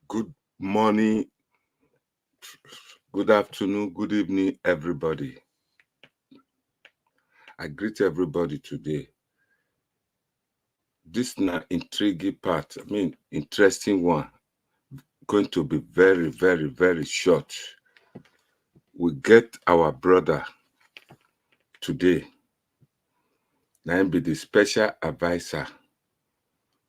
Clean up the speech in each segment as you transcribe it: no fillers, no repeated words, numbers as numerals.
Good morning, good afternoon, good evening, everybody. I greet everybody today. This is an intriguing part, interesting one. Going to be very, very, very short. We get our brother today. Now be the special advisor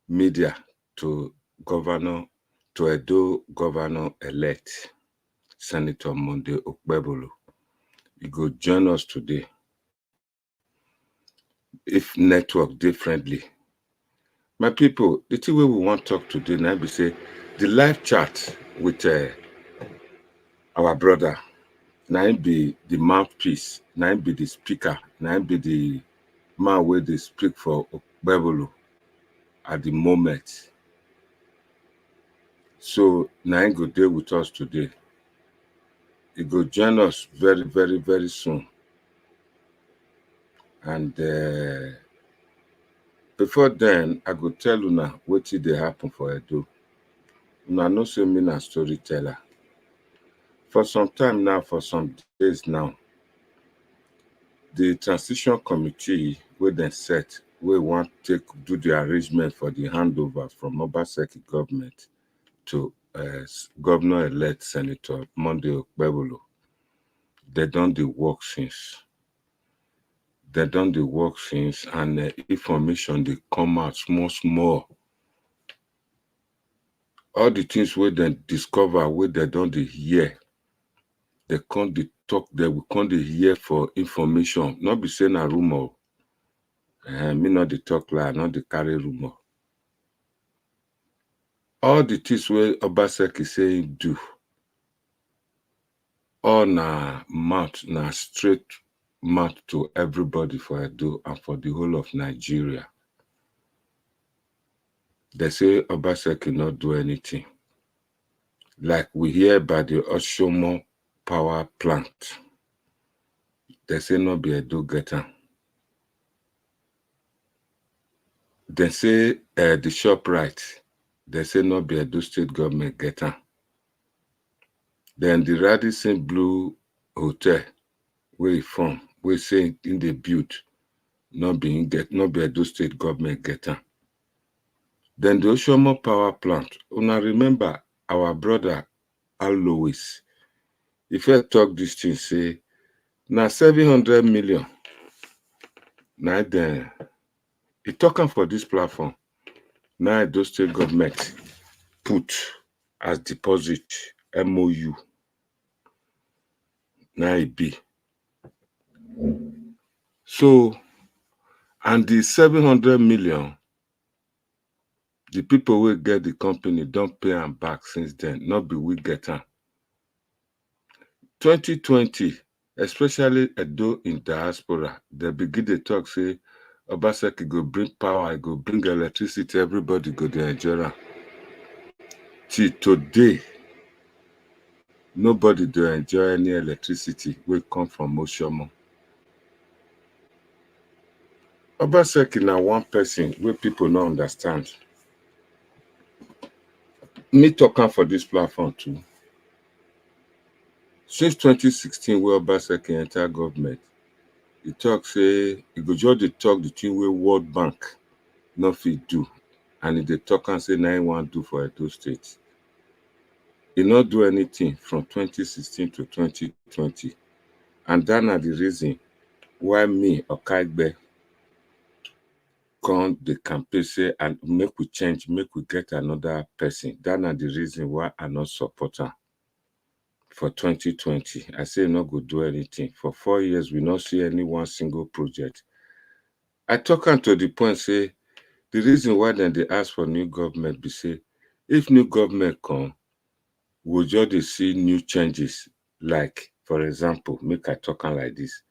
media to Edo Governor-elect, Senator Monday Okpebohllo. He go join us today. If network differently. My people, the thing we want to talk today now be say the live chat with our brother. Now be the mouthpiece, now be the speaker, now be the man where they speak for Okpebohllo at the moment. So now go there with us today. He go join us very, very, very soon. And before then, I go tell you now what did they happen for Edo. Una no say me na storyteller. For some time now, for some days now, the transition committee where they set, we want to do the arrangement for the handover from OBASEKI government to Governor-elect Senator Monday Okpebohllo. They done the work since. And information they come out small. All the things where they discover, where they don't hear, they can't talk, they will can't hear for information. Not be saying a rumor. Me not the talk lie, not the carry rumor. All the things where OBASEKI saying do, all na straight mouth to everybody for Edo and for the whole of Nigeria. They say OBASEKI not do anything. Like we hear about the Oshomo power plant. They say not be Edo getter. They say the ShopRite. They say not be Edo state government getter. Then the Radisson Blue Hotel, where he from, we say in the build, not be Edo state government getter. Then the Oshomo power plant. Una remember our brother Al Lewis. If I talk this thing, say now 700 million. Now then he talking for this platform. Now Edo state government put as deposit MOU. Now it be. So, and the 700 million, the people will get the company don't pay them back since then, not be we get them. 2020, especially Edo in diaspora, they begin to talk, say, OBASEKI go bring power, go bring electricity, everybody go to enjoy. Till today, nobody do enjoy any electricity will come from Oshomo. OBASEKI now one person where people don't understand. Me talking for this platform too. Since 2016, where OBASEKI entered government, He talk say he go just dey talk the thing wey World Bank no fit do, and he dey talk and say na him wan do for Edo State. He no do anything from 2016 to 2020, and that na the reason why me Okpebohllo come the campaign say and make we change, make we get another person. That na the reason why I not support am for 2020. I say no go do anything. For 4 years, we not see any one single project. I talk am to the point say the reason why then they ask for new government be say if new government come, we'll just dey see new changes. Like, for example, make I talk am like this.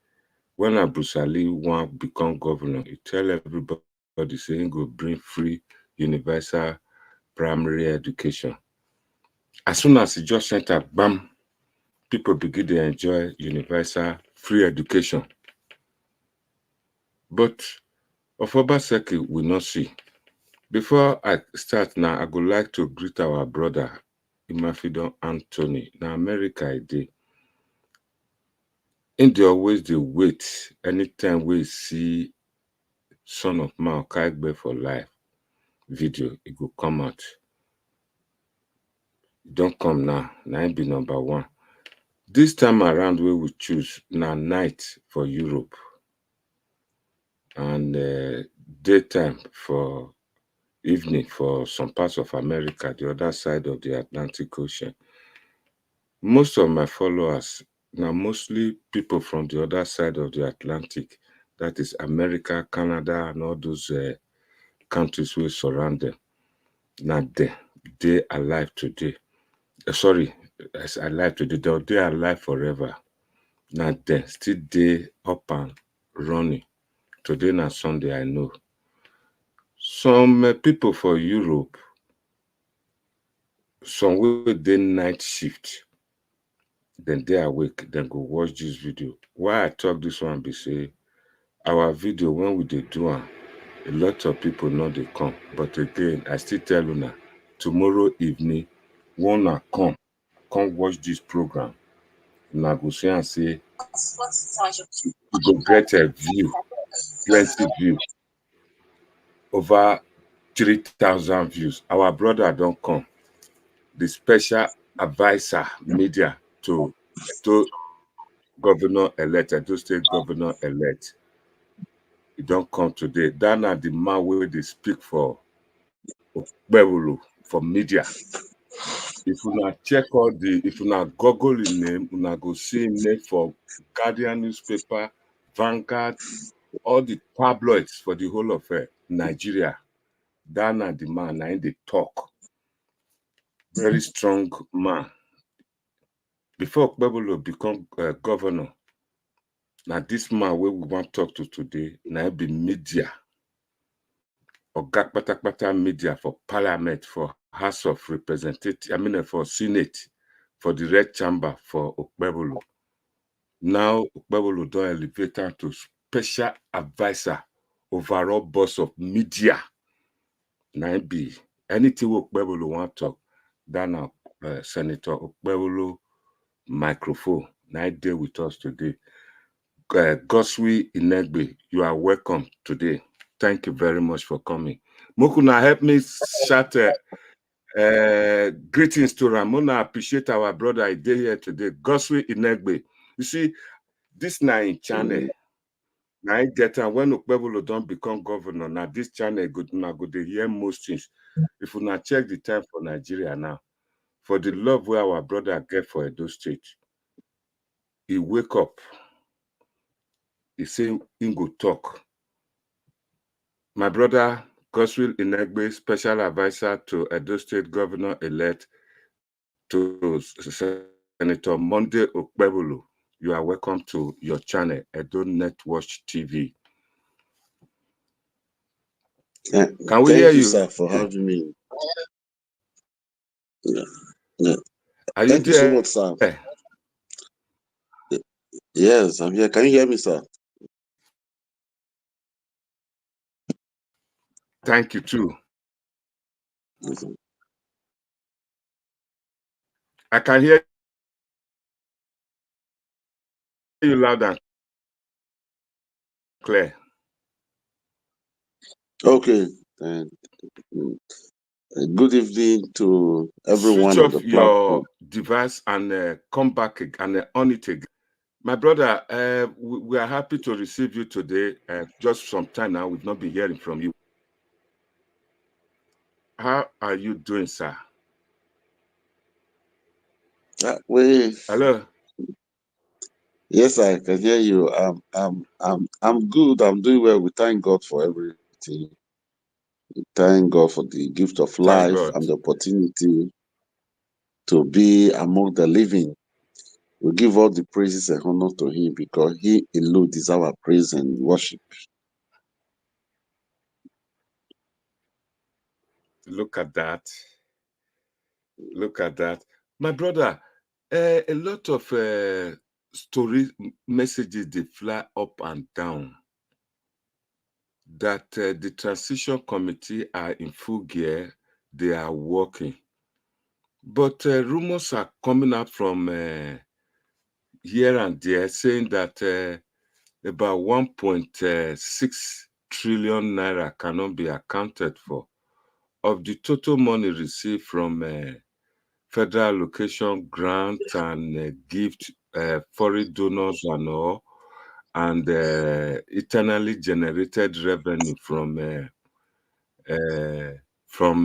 When Abusali want become governor, he tell everybody say he go bring free universal primary education. As soon as he just enter, bam, people begin to enjoy universal free education. But of OBASEKI, we not see. Before I start now, I would like to greet our brother, Imafidon Anthony. Now, America, I did. In the always they wait anytime we see Son of Man Okpebohllo for life video, it will come out. It don't come now. Now it be number one. This time around, we will choose now night for Europe and daytime for evening for some parts of America, the other side of the Atlantic Ocean. Most of my followers now mostly people from the other side of the Atlantic, that is America, Canada, and all those countries will surround them. Now they alive today. Sorry, as alive today, they are alive forever. Now they still they up and running. Today na Sunday, I know. Some people for Europe, some will they night shift. Then they awake, then go watch this video. Why I talk this one be say our video when we dey do am, a lot of people know they come. But again, I still tell you now, tomorrow evening, wanna come watch this program. Now go see and say you go get a view, plenty view, over 3,000 views. Our brother don't come, the special advisor media to governor-elect, Edo State governor-elect. He don't come today. That na the man where they speak for Okpebohllo for media. If you not check all if you not Google his name, you not go see him name for Guardian newspaper, Vanguard, all the tabloids for the whole of Nigeria. That na the man, na they talk. Very strong man. Before Okpebohllo become governor, now this man where we want to talk to today, now be media. Oga Kpatakpata media for parliament, for House of Representatives, for Senate, for the Red Chamber for Okpebohllo. Now Okpebohllo don elevate am to special advisor, overall boss of media. Now be anything Okpebohllo want talk, that now Senator Okpebohllo microphone. Now dey with us today. Goswi Inegbe, you are welcome today. Thank you very much for coming. Mokuna, help me shout greetings to Ramona. Appreciate our brother I did here today. Goswi Inegbe. You see, this now in channel. Now I get when Okpebohllo don't become governor. Now this channel go to hear most things. If you not check the time for Nigeria now, for the love where our brother get for Edo State, he wake up. He say he go talk. My brother Goswill Inegbe, special advisor to Edo State governor-elect to Senator Monday Okpebohllo. You are welcome to your channel, Edo Netwatch TV. Can we hear you, sir, for having me? Yeah. Are you Thank you so much, sir. Yes, I'm here. Can you hear me, sir? Thank you too. Yes, I can hear you. you loud and clear. Okay. And good evening to everyone Switch on the off your platform. device and come back and on it again. My brother, we are happy to receive you today. Just some time now, we've not been hearing from you. How are you doing, sir? Hello. Yes, I can hear you. I'm good. I'm doing well. We thank God for everything. We thank God for the gift of Thank life God. and the opportunity to be among the living. We give all the praises and honor to Him because He alone deserves our praise and worship. Look at that. Look at that. My brother, a lot of story messages, they fly up and down that the transition committee are in full gear. They are working. But rumors are coming up from here and there saying that about 1.6 trillion naira cannot be accounted for of the total money received from federal allocation grant and gift, foreign donors and all, and internally generated revenue from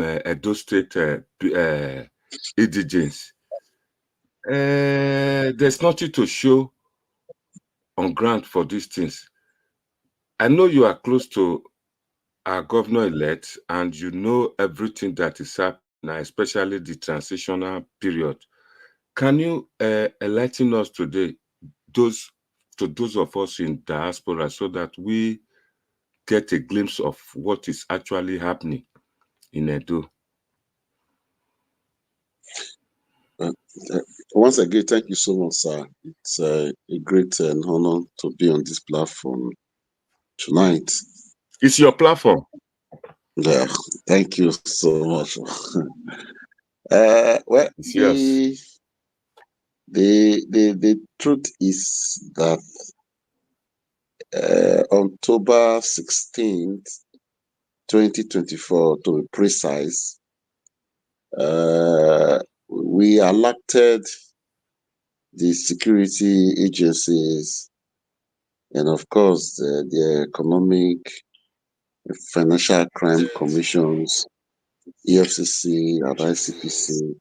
Edo State indigents. There's nothing to show on grant for these things. I know you are close to our governor-elect and you know everything that is happening now, especially the transitional period. Can you enlighten us today, those of us in diaspora, so that we get a glimpse of what is actually happening in Edo? Once again, thank you so much, sir. It's a great honor to be on this platform tonight. It's your platform. Yeah, thank you so much. Well, It's yours. the truth is that October 16th, 2024, to be precise, we elected the security agencies and, of course, the economic financial crime commissions, EFCC and ICPC,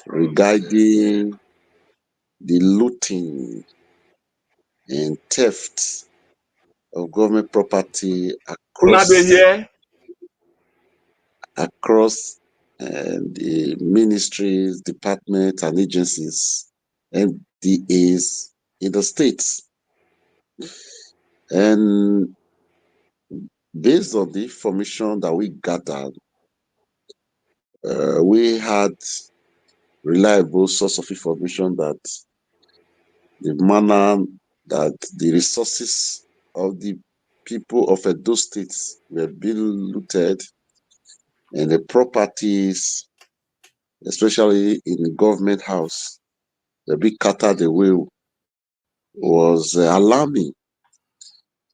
regarding the looting and theft of government property Una dey hear? across the ministries, departments, and agencies, MDAs in the states. And based on the information that we gathered, we had reliable source of information that the manner that the resources of the people of Edo State were being looted and the properties, especially in the government house, were being carted away was alarming.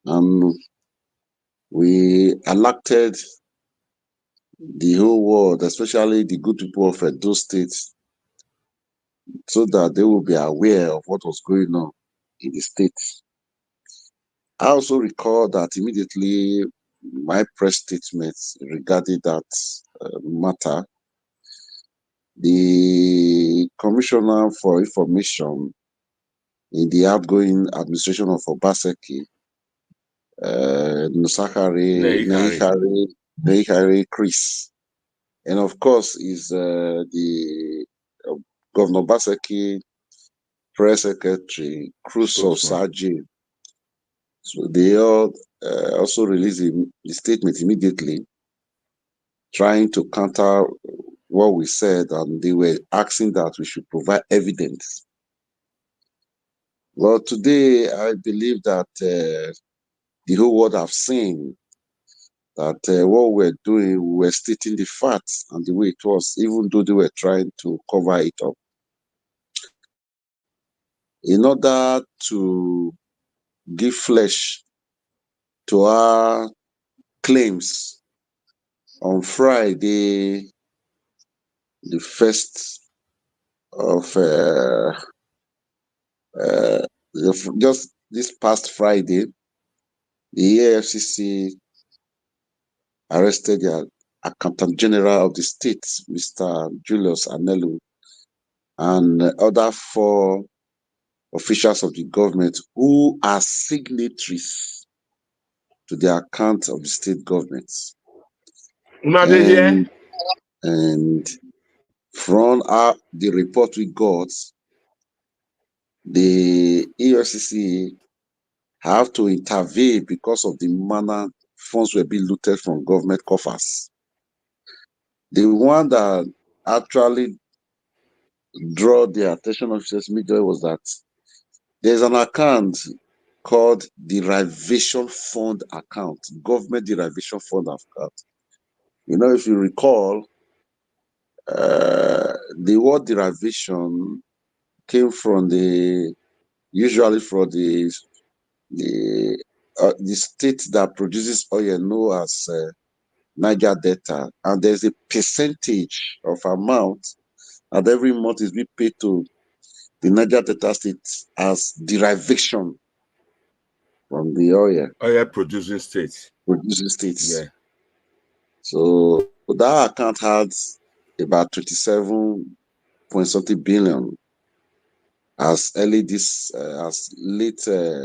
And we alerted the whole world, especially the good people of Edo State, so that they will be aware of what was going on in the state. I also recall that immediately my press statement regarding that matter, the Commissioner for Information in the outgoing administration of OBASEKI, Neihari. Neihari Chris, and of course is the Governor Obaseki Press Secretary Crusoe Spokesman. Saji. So they all also released the statement immediately, trying to counter what we said, and they were asking that we should provide evidence. Well, today I believe that the whole world have seen that what we're doing, we're stating the facts and the way it was, even though they were trying to cover it up. In order to give flesh to our claims on Friday, the 1st of just this past Friday, the AFCC arrested the Accountant General of the state, Mr. Julius Anelu, and other 4 officials of the government who are signatories to the account of the state government. And from the report we got, the EFCC have to intervene because of the manner funds were being looted from government coffers. The one that actually draw the attention of officers media was that there's an account called derivation fund account, government derivation fund account. If you recall, the word derivation came from usually from the state that produces oil known as Niger Delta, and there's a percentage of amount and every month is being paid to the Niger Delta state as derivation from the oil producing states. States. Yeah. So that account had about 27 point something billion as late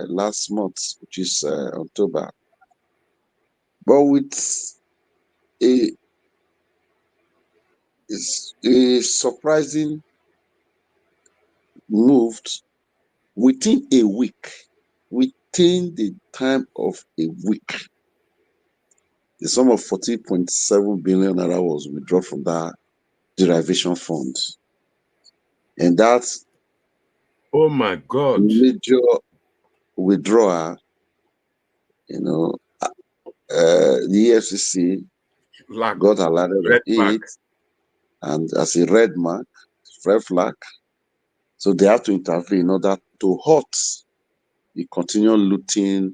last month, which is October. But with a surprising move within a week, within the time of a week, the sum of 14.7 billion naira was withdrawn from that derivation fund. And that's Oh my God. major withdrawal, the EFCC got alerted of it, and as a red flag, so they have to intervene in order to halt the continual looting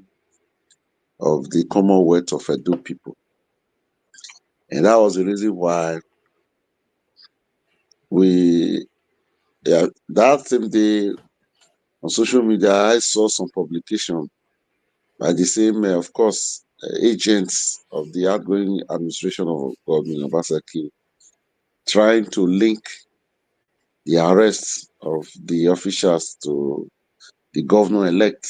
of the Commonwealth of Edo people. And that was the reason why that same day on social media, I saw some publication by the same, of course, agents of the outgoing administration of Governor OBASEKI, trying to link the arrest of the officials to the governor-elect.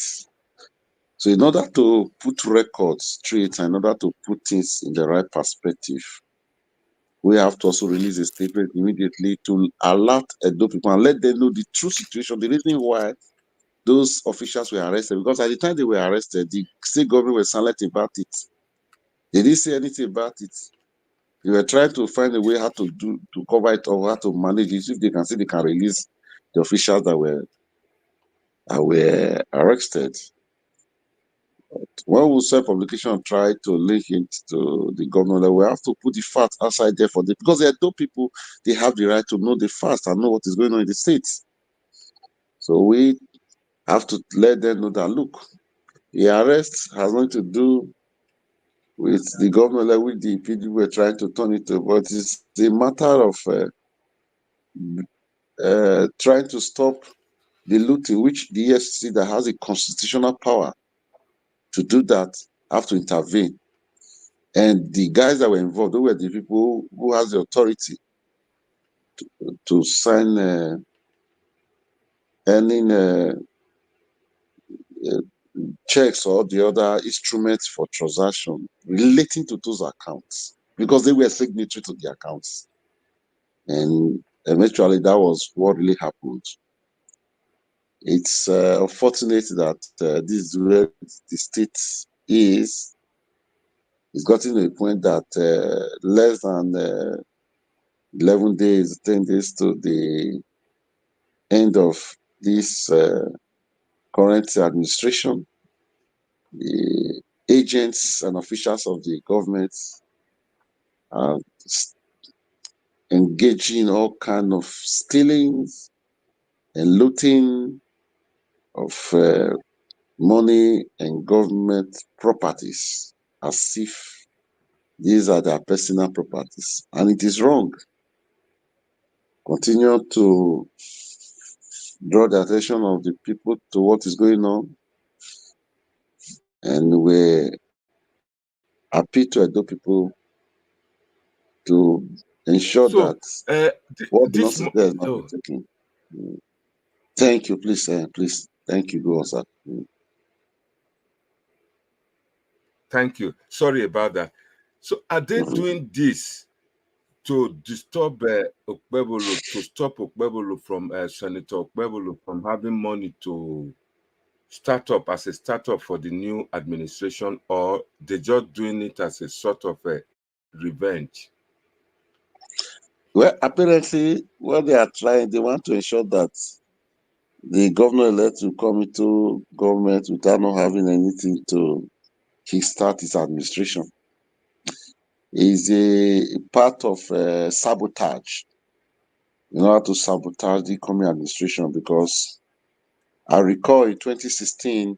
So in order to put records straight, in order to put things in the right perspective, we have to also release a statement immediately to alert Edo people and let them know the true situation, the reason why those officials were arrested. Because at the time they were arrested, the state government was silent about it. They didn't say anything about it. They were trying to find a way how to cover it or how to manage it. If they can see, they can release the officials that were arrested. When we saw publication try to link it to the government, we have to put the facts outside there for them, because there are those people, they have the right to know the facts and know what is going on in the states. So we have to let them know that, look, the arrest has nothing to do with the government, like with the PD were trying to turn it to, but it's a matter of trying to stop the looting, which the EFCC that has a constitutional power to do that have to intervene. And the guys that were involved, they were the people who has the authority to sign any checks or the other instruments for transaction relating to those accounts, because they were signatory to the accounts. And eventually that was what really happened. It's unfortunate that this is where the state is. It's gotten to a point that less than 11 days, 10 days to the end of this current administration, the agents and officials of the government are engaging in all kind of stealings and looting of money and government properties as if these are their personal properties. And it is wrong. Continue to draw the attention of the people to what is going on. And we appeal to Edo people to ensure So that what this belongs to them is not oh, taken. Thank you. Please, please. Thank you. Go on, sir. thank you. Sorry about that. So are they doing this to disturb Okpebohllo, to stop Okpebohllo from Senator Okpebohllo from having money to start up as a startup for the new administration, or they just doing it as a sort of a revenge? Well, apparently, what they are trying, they want to ensure that the governor-elect will come into government without not having anything to kickstart his administration. Is a part of sabotage in order to sabotage the incoming administration, because I recall in 2016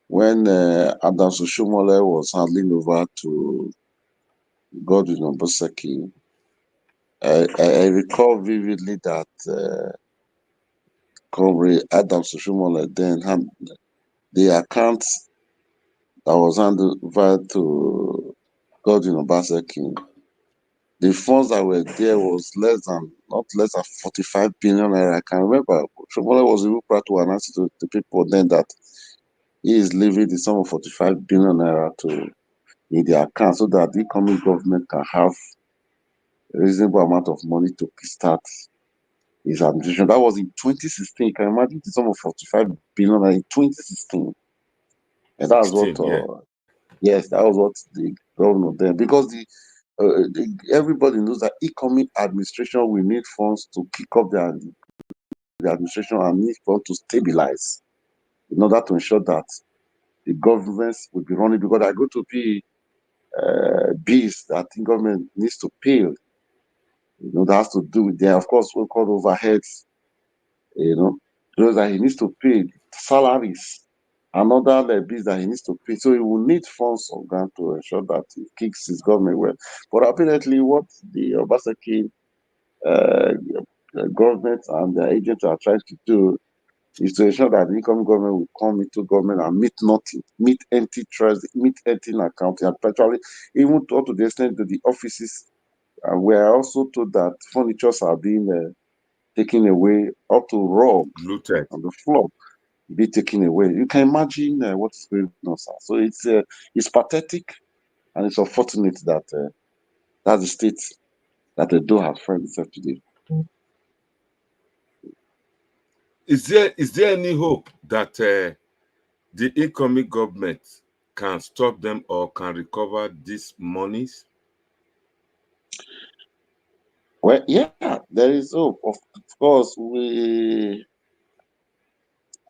when Adams Oshomole was handing over to Godwin OBASEKI. I recall vividly that Comrade Adams Oshomole then had the account that was handed over to Godwin OBASEKI. The funds that were there was not less than 45 billion naira. I can remember Oshomole was even proud to announce to the people then that he is leaving the sum of 45 billion naira in the account so that the incoming government can have a reasonable amount of money to start his administration. That was in 2016. You can imagine the sum of 45 billion in 2016. And that's what, 16, yeah. yes, that was what the governor then, because everybody knows that incoming administration will need funds to kick off the administration and need funds to stabilize in order to ensure that the governments will be running, because there are going to be bills that the government needs to pay. That has to do with of course, we call overheads. Those that he needs to pay, salaries, and other bills that he needs to pay. So he will need funds of grant to ensure that he kicks his government well. But apparently, what the Obaseki uh, government and their agents are trying to do is to ensure that the incoming government will come into government and meet nothing, meet empty trust, meet empty account, and actually even to the extent that the offices. We are also told that furnitures are being taken away, up to rugs Looted. on the floor be taken away. You can imagine what is going on, sir. So it's pathetic, and it's unfortunate that that's the state that the door has found itself today. Is there any hope that the incoming government can stop them or can recover these monies? Well, yeah, there is hope. Of course, we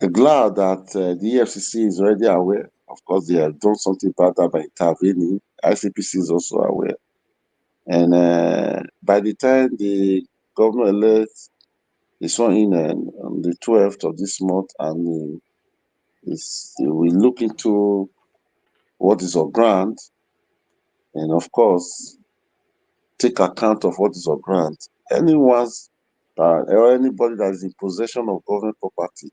are glad that the EFCC is already aware. Of course, they have done something about that by intervening. ICPC is also aware. And by the time the governor elect is sworn in on the 12th of this month, and we look into what is on grant, and of course, take account of what is on grant. Anyone's or anybody that is in possession of government property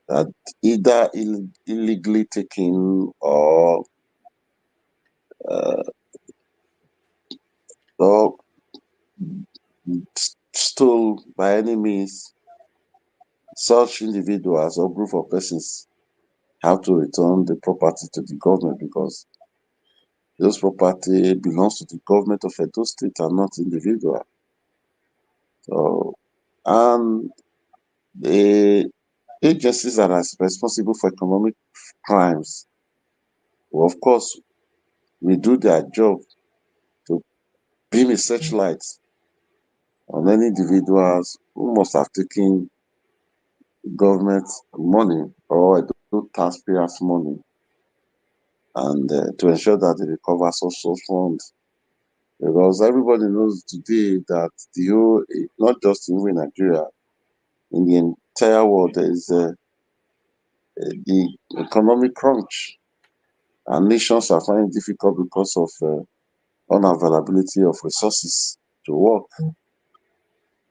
that either illegally taken uh, or stole by any means, such individuals or group of persons have to return the property to the government, because those property belongs to the government of Edo State and not individual. So, and the agencies that are responsible for economic crimes will, of course, will do their job to beam a searchlight on any individuals who must have taken government money or taxpayers' money, and to ensure that they recover social funds. Because everybody knows today that the whole, not just in Nigeria, in the entire world, there is the economic crunch, and nations are finding it difficult because of unavailability of resources to work.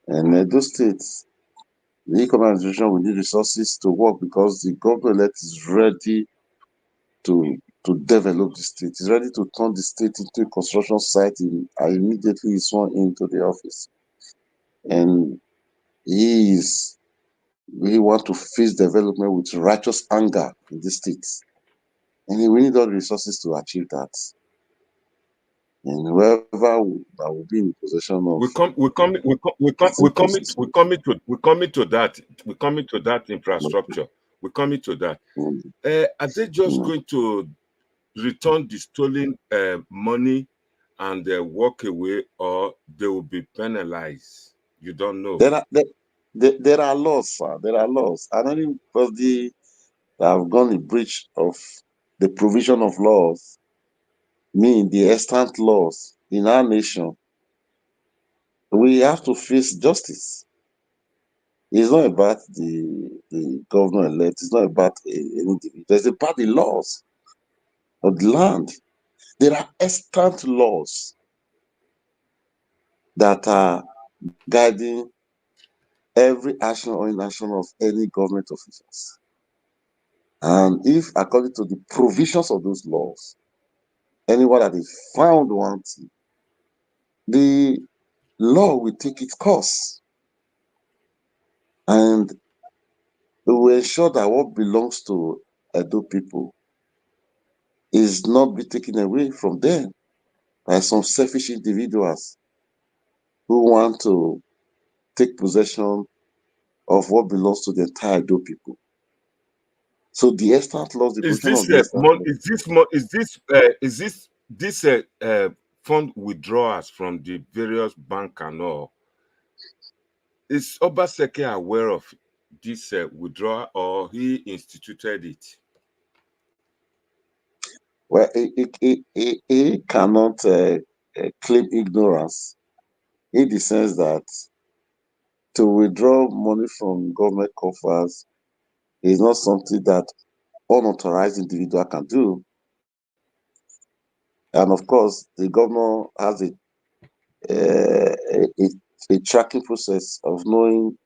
And Edo State, the economic administration will need resources to work because the government is ready to develop the state. It's ready to turn the state into a construction site immediately he's sworn into the office. And we want to face development with righteous anger in the state. And we need all the resources to achieve that. And whoever that will be in possession of we coming to that. We coming to that infrastructure. We coming to that. Are they just going to return the stolen money and walk away, or they will be penalized? You don't know. There are laws, sir. There are laws. And anybody that have gone in breach of the provision of laws, mean the extant laws in our nation, we have to face justice. It's not about the governor elect. It's not about any individual. It's about the laws of the land. There are extant laws that are guiding every action or inaction of any government officials. And if, according to the provisions of those laws, anyone that is found wanting, the law will take its course and it will ensure that what belongs to Edo people is not be taken away from them by some selfish individuals who want to take possession of what belongs to the entire Edo people. So the extant laws, the Is provision this of the extant laws. fund withdrawals from the various bank and all? Is Obaseki aware of this withdrawal, or he instituted it? Well, he cannot claim ignorance in the sense that to withdraw money from government coffers is not something that unauthorized individual can do. And of course, the governor has a tracking process of knowing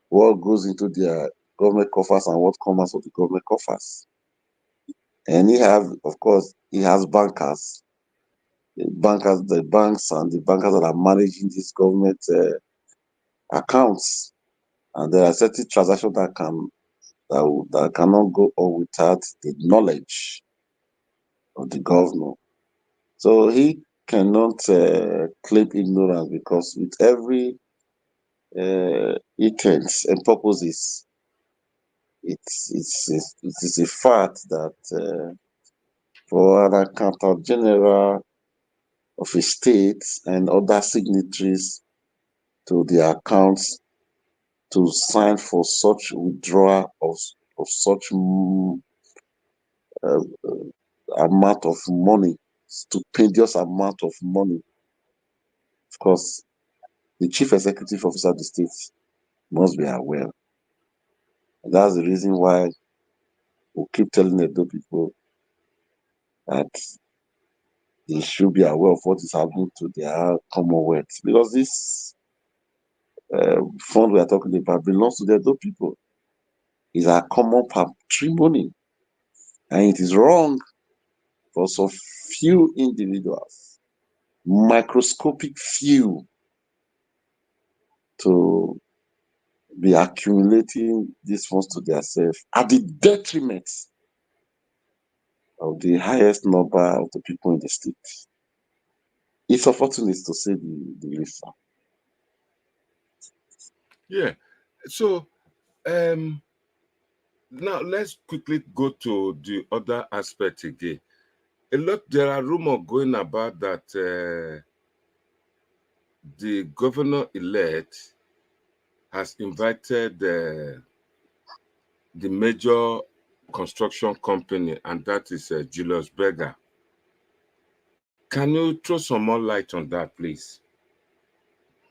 what goes into their government coffers and what comes out of the government coffers. And of course, he has bankers, the banks and the bankers that are managing these government accounts. And there are certain transactions that cannot go on without the knowledge of the governor. So he cannot claim ignorance because with every intents and purposes, it is a fact that for an accountant general of a state and other signatories to the accounts to sign for such withdrawal of such uh, amount of money, stupendous amount of money. Of course, the chief executive officer of the state must be aware. And that's the reason why we keep telling the people that they should be aware of what is happening to their commonwealth. Because this fund we are talking about belongs to the Edo people. It's our common patrimony. And it is wrong for some few individuals, microscopic few, to be accumulating these funds to themselves at the detriment of the highest number of the people in the state. It's unfortunate to say the least. Yeah. So now let's quickly go to the other aspect again. There are rumors going about that the governor-elect has invited the major construction company, and that is Julius Berger. Can you throw some more light on that, please?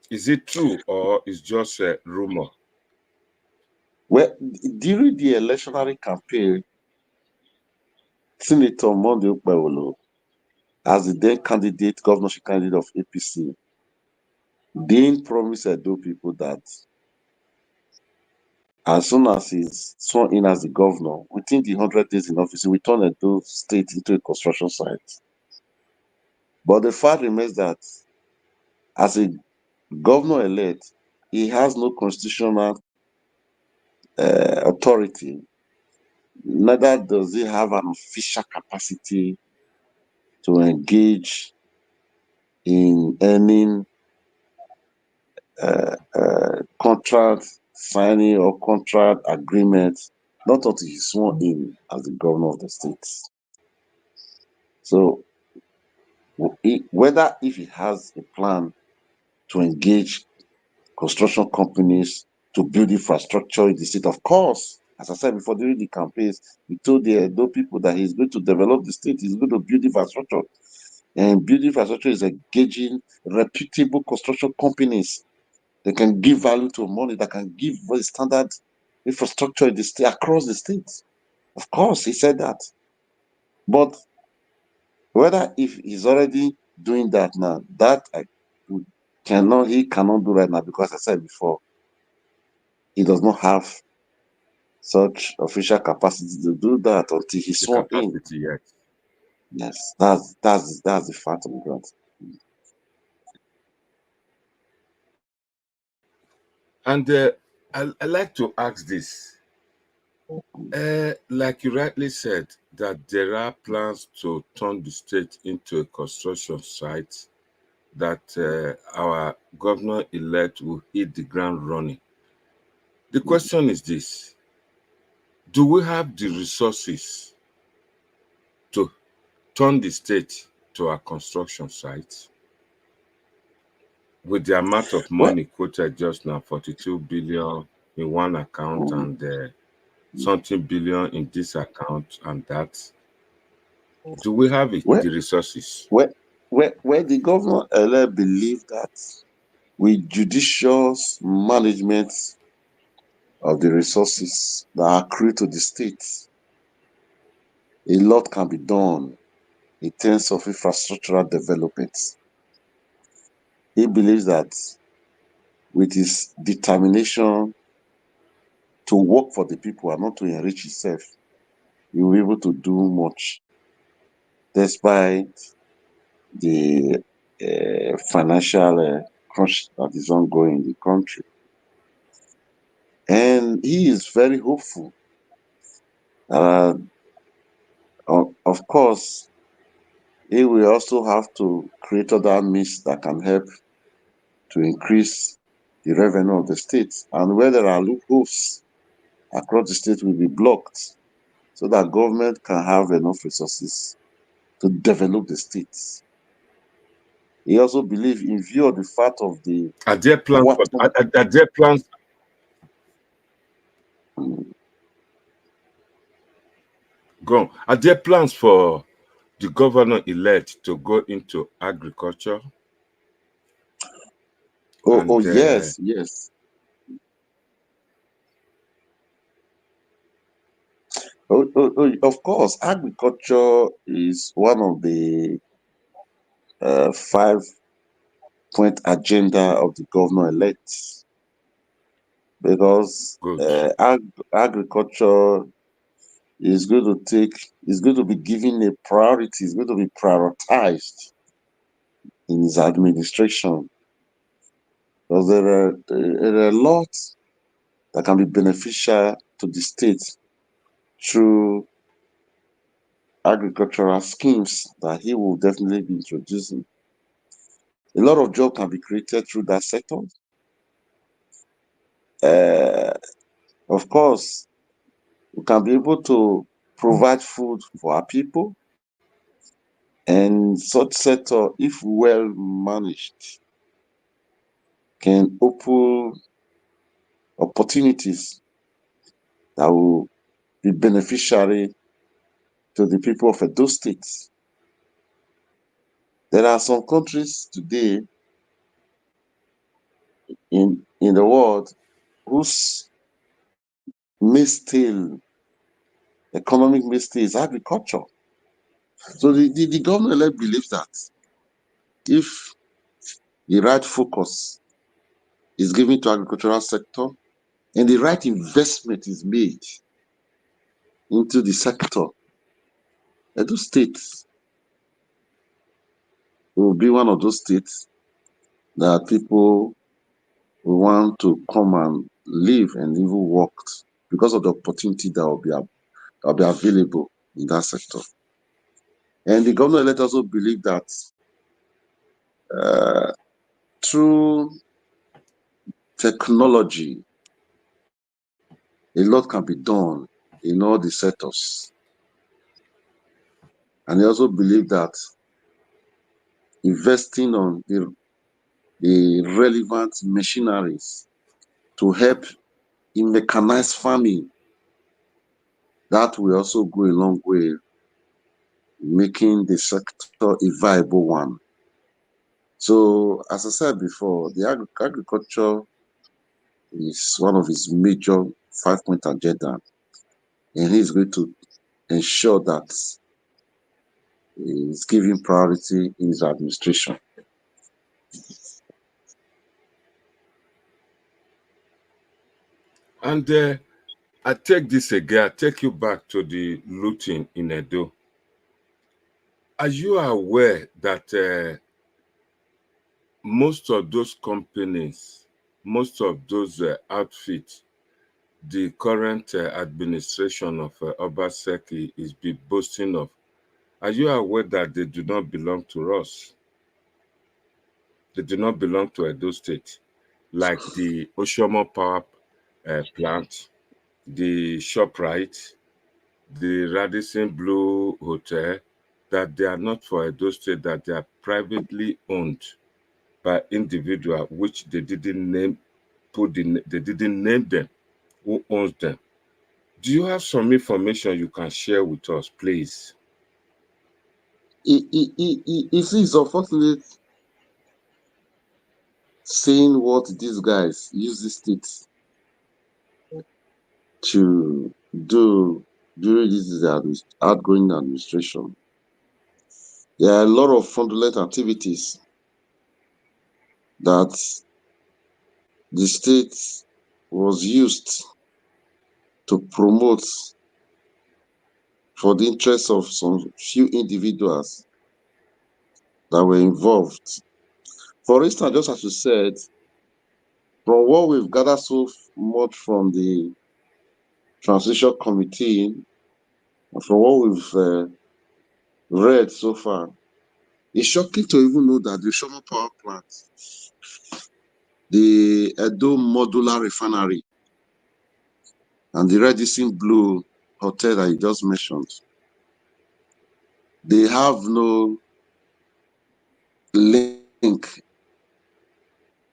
Is it true or is just a rumor? Well, during the electionary campaign, Senator Monday Okpebohllo, as the then candidate, governorship candidate of APC, didn't promise Edo people that as soon as he's sworn in as the governor, within the 100 days in office, he will turn Edo state into a construction site. But the fact remains that as a governor elect, he has no constitutional authority. Neither does he have an official capacity to engage in any contract signing or contract agreement, not until he's sworn in as the governor of the state. So, whether if he has a plan to engage construction companies to build infrastructure in the state, of course, as I said before, during the campaigns, he told the Edo people that he's going to develop the state, he's going to build infrastructure. And building infrastructure is engaging reputable construction companies. They can give value to money, that can give very standard infrastructure in the state, across the state. Of course, he said that. But whether if he's already doing that now, that he cannot do right now, because I said before, he does not have such official capacity to do that until he's The sworn in. capacity, yes. Yes, that's the fact of the ground. And I like to ask this. Like you rightly said, that there are plans to turn the state into a construction site, that our governor elect will hit the ground running. The question is this: do we have the resources to turn the state to a construction site? With the amount of Well, money quoted just now, 42 billion in one account mm, and something billion in this account and that, do we have it, well, the resources? where the governor elect believe that with judicious management of the resources that accrue to the state, a lot can be done in terms of infrastructural development. He believes that with his determination to work for the people and not to enrich himself, he will be able to do much despite the financial crunch that is ongoing in the country. And he is very hopeful. Uh, of course, he will also have to create other means that can help to increase the revenue of the state. And where there are loopholes across the state will be blocked so that government can have enough resources to develop the states. He also believes, in view of the fact of the Are there plans for, water. are there plans, Mm. go on, are there plans for the governor elect to go into agriculture? Oh, And yes, yes. Of course, agriculture is one of the 5-point agenda of the governor elect, because good. agriculture is going to be given a priority, is going to be prioritized in his administration, because there are a lot that can be beneficial to the state through agricultural schemes that he will definitely be introducing. A lot of jobs can be created through that sector. Uh, of course, we can be able to provide food for our people, and such sector, if well managed, can open opportunities that will be beneficiary to the people of those states. There are some countries today in the world whose mainstay, economic mainstay is agriculture. So the government believes that if the right focus is given to agricultural sector and the right investment is made into the sector, Edo State will be one of those states that people will want to come and live and even work because of the opportunity that will be available in that sector. And the government let also believe that through technology, a lot can be done in all the sectors. And they also believe that investing on the relevant machineries to help in mechanized farming, that will also go a long way, making the sector a viable one. So, as I said before, the agriculture is one of his major 5-point agenda, and he's going to ensure that he's giving priority in his administration. And I take this again, I take you back to the looting in Edo. Are you aware that most of those companies, most of those outfits, the current administration of OBASEKI is be boasting of, are you aware that they do not belong to us? They do not belong to Edo State, like the Oshomo Power Plant, the ShopRite, the Radisson Blue Hotel, that they are not for Edo State, that they are privately owned by individual, which they didn't name, they didn't name them, who owns them. Do you have some information you can share with us, please? It is unfortunate seeing what these guys use the state to do during this outgoing administration. There are a lot of fraudulent activities that the state was used to promote for the interest of some few individuals that were involved. For instance, just as you said, from what we've gathered so much from the transition committee, and from what we've read so far, it's shocking to even know that the Shomo Power Plant, the Edo Modular Refinery, and the Radisson Blue Hotel that you just mentioned, they have no link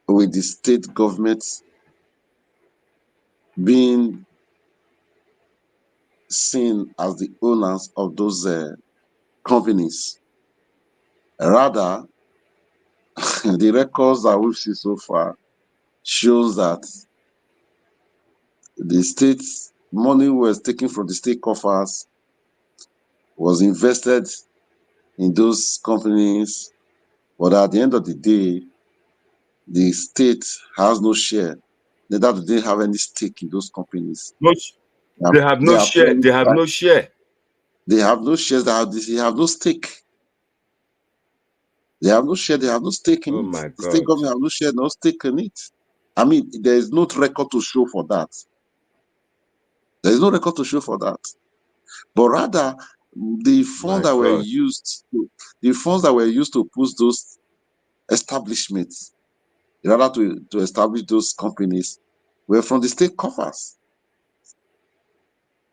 with the state government being seen as the owners of those companies. Rather, the records that we've seen so far shows that the state money was taken from the state coffers, was invested in those companies, but at the end of the day, the state has no share. Neither do they have any stake in those companies. No, they have They no are share. purely They have no share. they have no shares. They have no stake. They have no share. They have no stake in Oh it. my The state God. government have no share, no stake in it. I mean, there is no record to show for that. There is no record to show for that. But rather, the funds My that were God. used, the funds that were used to push those establishments, in order to establish those companies, were from the state coffers.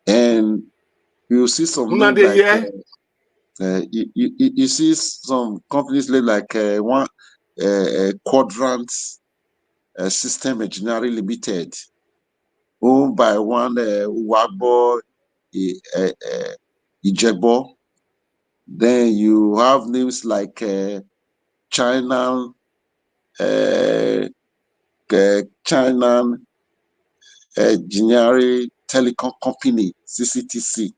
And you see some Una names dey like hear? you see some companies like one Quadrant System Engineering Limited, owned by one Wagbo Ijebo. Then you have names like China, China Engineering telecom company, CCTC,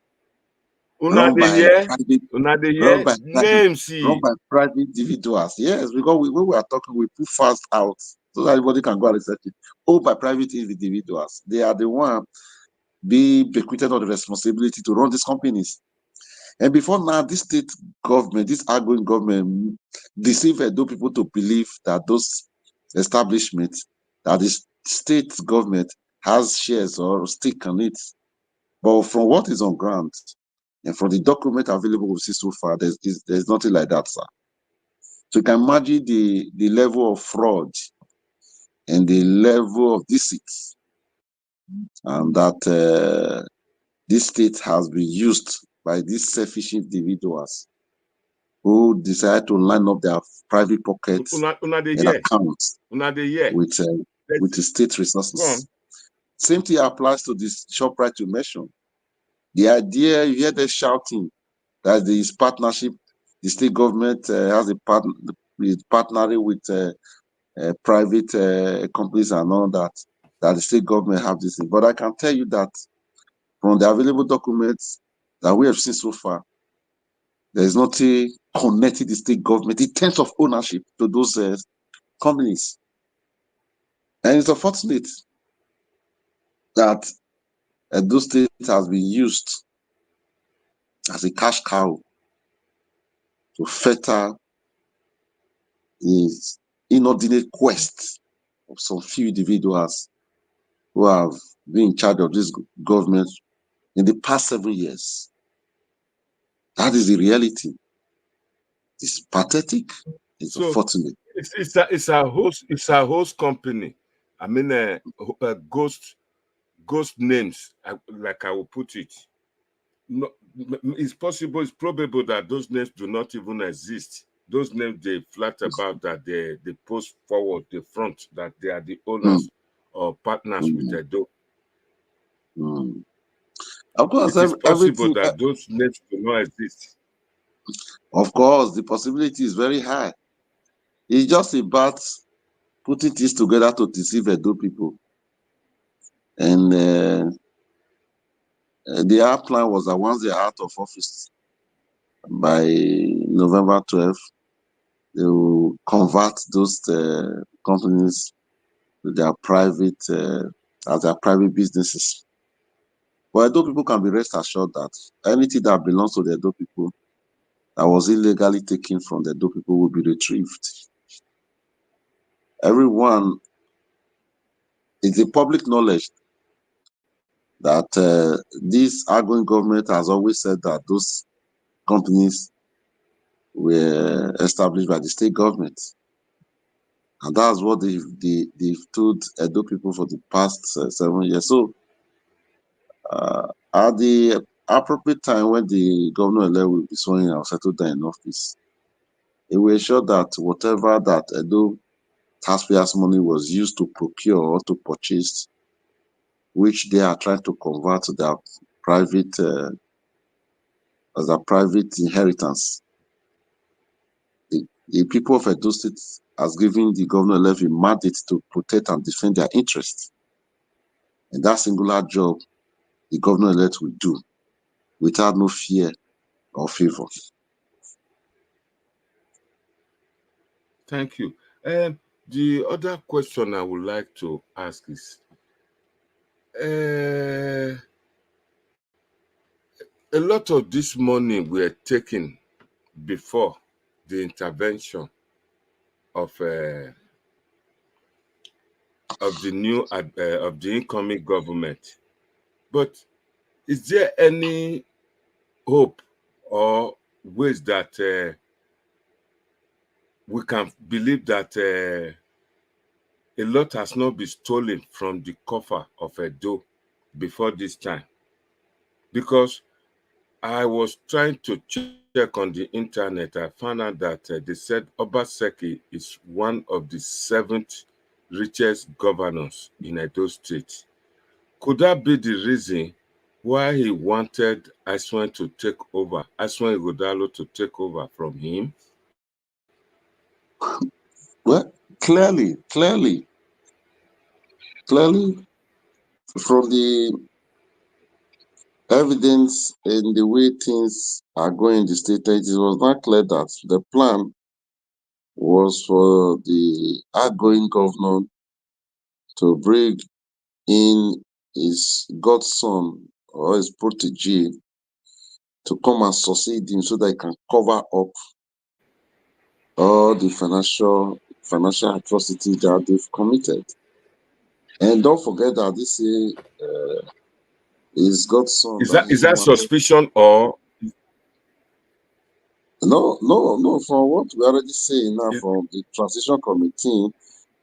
Una run dey by hear? private, Una dey run hear? by private, Names. run by private individuals. Yes, because when we are talking, we put fast out so that everybody can go and research it. Owned by private individuals. They are the one be bequeathed of the responsibility to run these companies. And before now, this state government, this outgoing government, deceive those people to believe that those establishments, that the state government has shares or stake on it. But from what is on ground and from the document available we see so far, there's nothing like that, sir. So you can imagine the level of fraud and the level of deceit, and that this state has been used by these selfish individuals who decide to line up their private pockets Una dey and hear? accounts Una dey hear? with the state Go on. resources. Same thing applies to this ShopRite you mentioned. The idea, you hear them shouting that this partnership, the state government has a partnering with private companies and all that the state government have this thing. But I can tell you that from the available documents that we have seen so far, there is nothing connecting the state government in terms of ownership to those companies. And it's unfortunate that those state has been used as a cash cow to fetter the inordinate quest of some few individuals who have been in charge of this government in the past 7 years. That is the reality. It's pathetic. It's So unfortunate. it's a host company. I mean, ghost names, like I will put it. No, it's possible, it's probable that those names do not even exist. Those names they flat about, that they post forward the front that they are the owners or partners with Edo. Of course, It is possible everything. that those names do not exist. Of course, the possibility is very high. It's just about putting things together to deceive Edo people. And their plan was that once they're out of office by November 12th, they will convert those companies to their private as their private businesses. But Edo people can be rest assured that anything that belongs to the Edo people that was illegally taken from the Edo people will be retrieved. Everyone, it's a public knowledge that this outgoing government has always said that those companies were established by the state government. And that's what they've told Edo people for the past 7 years. So at the appropriate time when the governor-elect will be sworn in and settled down in office, it will ensure that whatever that Edo taxpayers' money was used to procure or to purchase, which they are trying to convert to their private as a private inheritance. The people of Edo State has given the governor-elect a mandate to protect and defend their interests. And that singular job the governor-elect will do without no fear or favor. Thank you. The other question I would like to ask is, a lot of this money were taken before the intervention of the incoming government. But is there any hope or ways that we can believe that a lot has not been stolen from the coffer of Edo before this time? Because I was trying to check on the internet. I found out that they said OBASEKI is one of the 7th richest governors in Edo State. Could that be the reason why he wanted Aswan to take over, Aswan Ighodalo to take over from him? Well, clearly, from the evidence in the way things are going in the state, it was not clear that the plan was for the outgoing governor to bring in his godson or his protege to come and succeed him so that he can cover up all the financial atrocities that they've committed. And don't forget that this his godson Is that that is is still that wanted. suspicion or No. From what we already saying now is, from the transition committee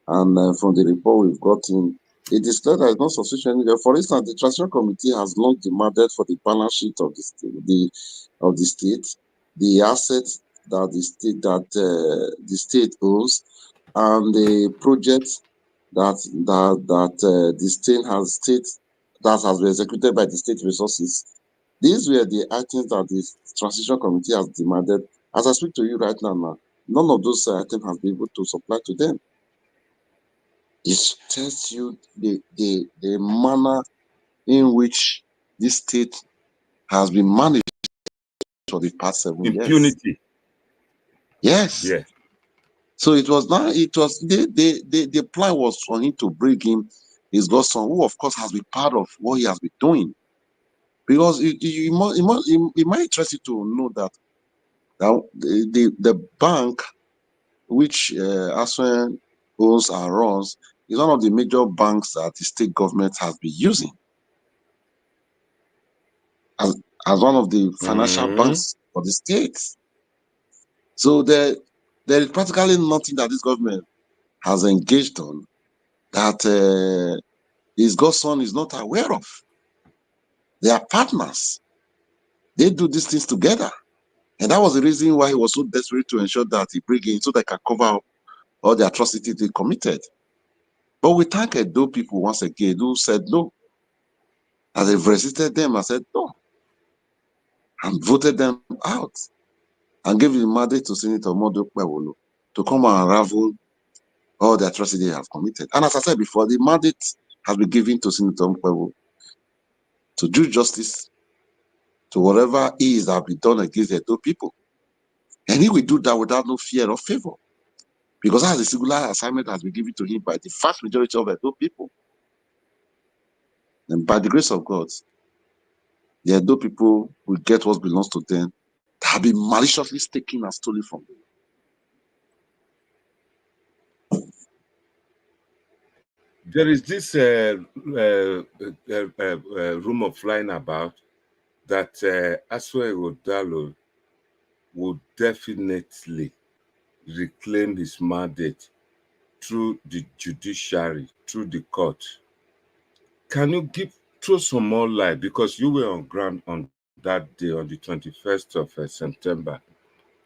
and from the report we've gotten, it is clear that it's not sufficient. For instance, the transition committee has long demanded for the balance sheet of the state, the assets that the state owns, and the projects that the state that has been executed by the state resources. These were the items that the transition committee has demanded. As I speak to you right now, none of those items has been able to supply to them. It tells you the manner in which this state has been managed for the past 7 years. impunity? Yes. Yes. So it was not. It was the plan was for him to bring him his godson, who of course has been part of what he has been doing. Because it might interest you to know that the bank which Aswen owns and runs is one of the major banks that the state government has been using as, as one of the financial Mm-hmm. banks for the state. So there is practically nothing that this government has engaged on that his godson is not aware of. They are partners. They do these things together. And that was the reason why he was so desperate to ensure that he bring in so they can cover up all the atrocities they committed. But we thank Edo people once again who said no. And they've resisted them and said no. And voted them out. And gave the mandate to Senator Okpebohllo to come and unravel all the atrocities they have committed. And as I said before, the mandate has been given to Senator Okpebohllo to do justice to whatever is that have been done against the Edo people. And he will do that without no fear or favor. Because that's a singular assignment that has been given to him by the vast majority of Edo people. And by the grace of God, the Edo people will get what belongs to them that have been maliciously taken and stolen from them. There is this rumor flying about that Okpebohllo would definitely reclaim his mandate through the judiciary, through the court. Can you throw some more light, because you were on ground on that day, on the 21st of September,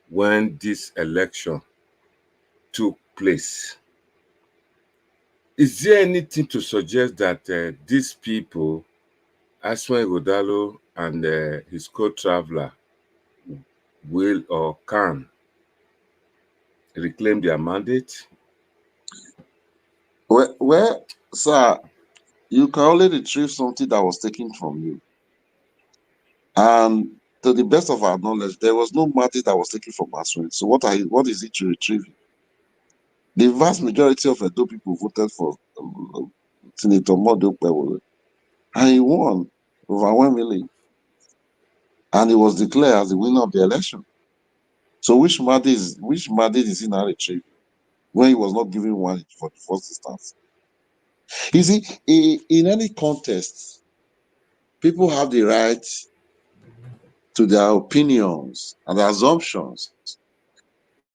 when this election took place? Is there anything to suggest that these people, Okpebohllo and his co-traveler, will or can reclaim their mandate? Well, sir, you can only retrieve something that was taken from you. And to the best of our knowledge, there was no mandate that was taken from Aswin. So what is it to retrieve? The vast majority of Edo people voted for Senator Okpebohllo, and he won overwhelmingly. And he was declared as the winner of the election. So which mandate is he now retrieving when he was not given one for the first instance? You see, in any contest, people have the right to their opinions and their assumptions,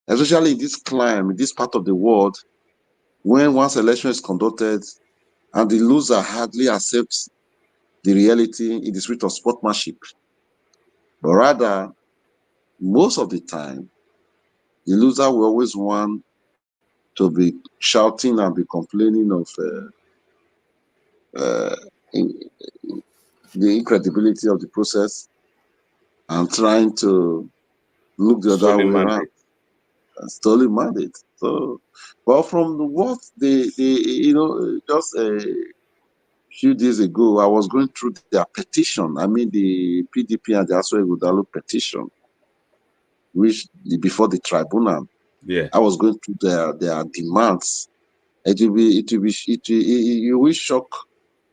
especially in this climate, in this part of the world, when once election is conducted and the loser hardly accepts the reality in the spirit of sportsmanship. But rather, most of the time, the loser will always want to be shouting and be complaining of the incredibility of the process and trying to look the other Stolen way around. mandate. Stolen mandate. So, well, from what they just few days ago, I was going through their petition. I mean, the PDP and the Okpebohllo petition, which before the tribunal, Yeah. I was going through their demands. You will be shocked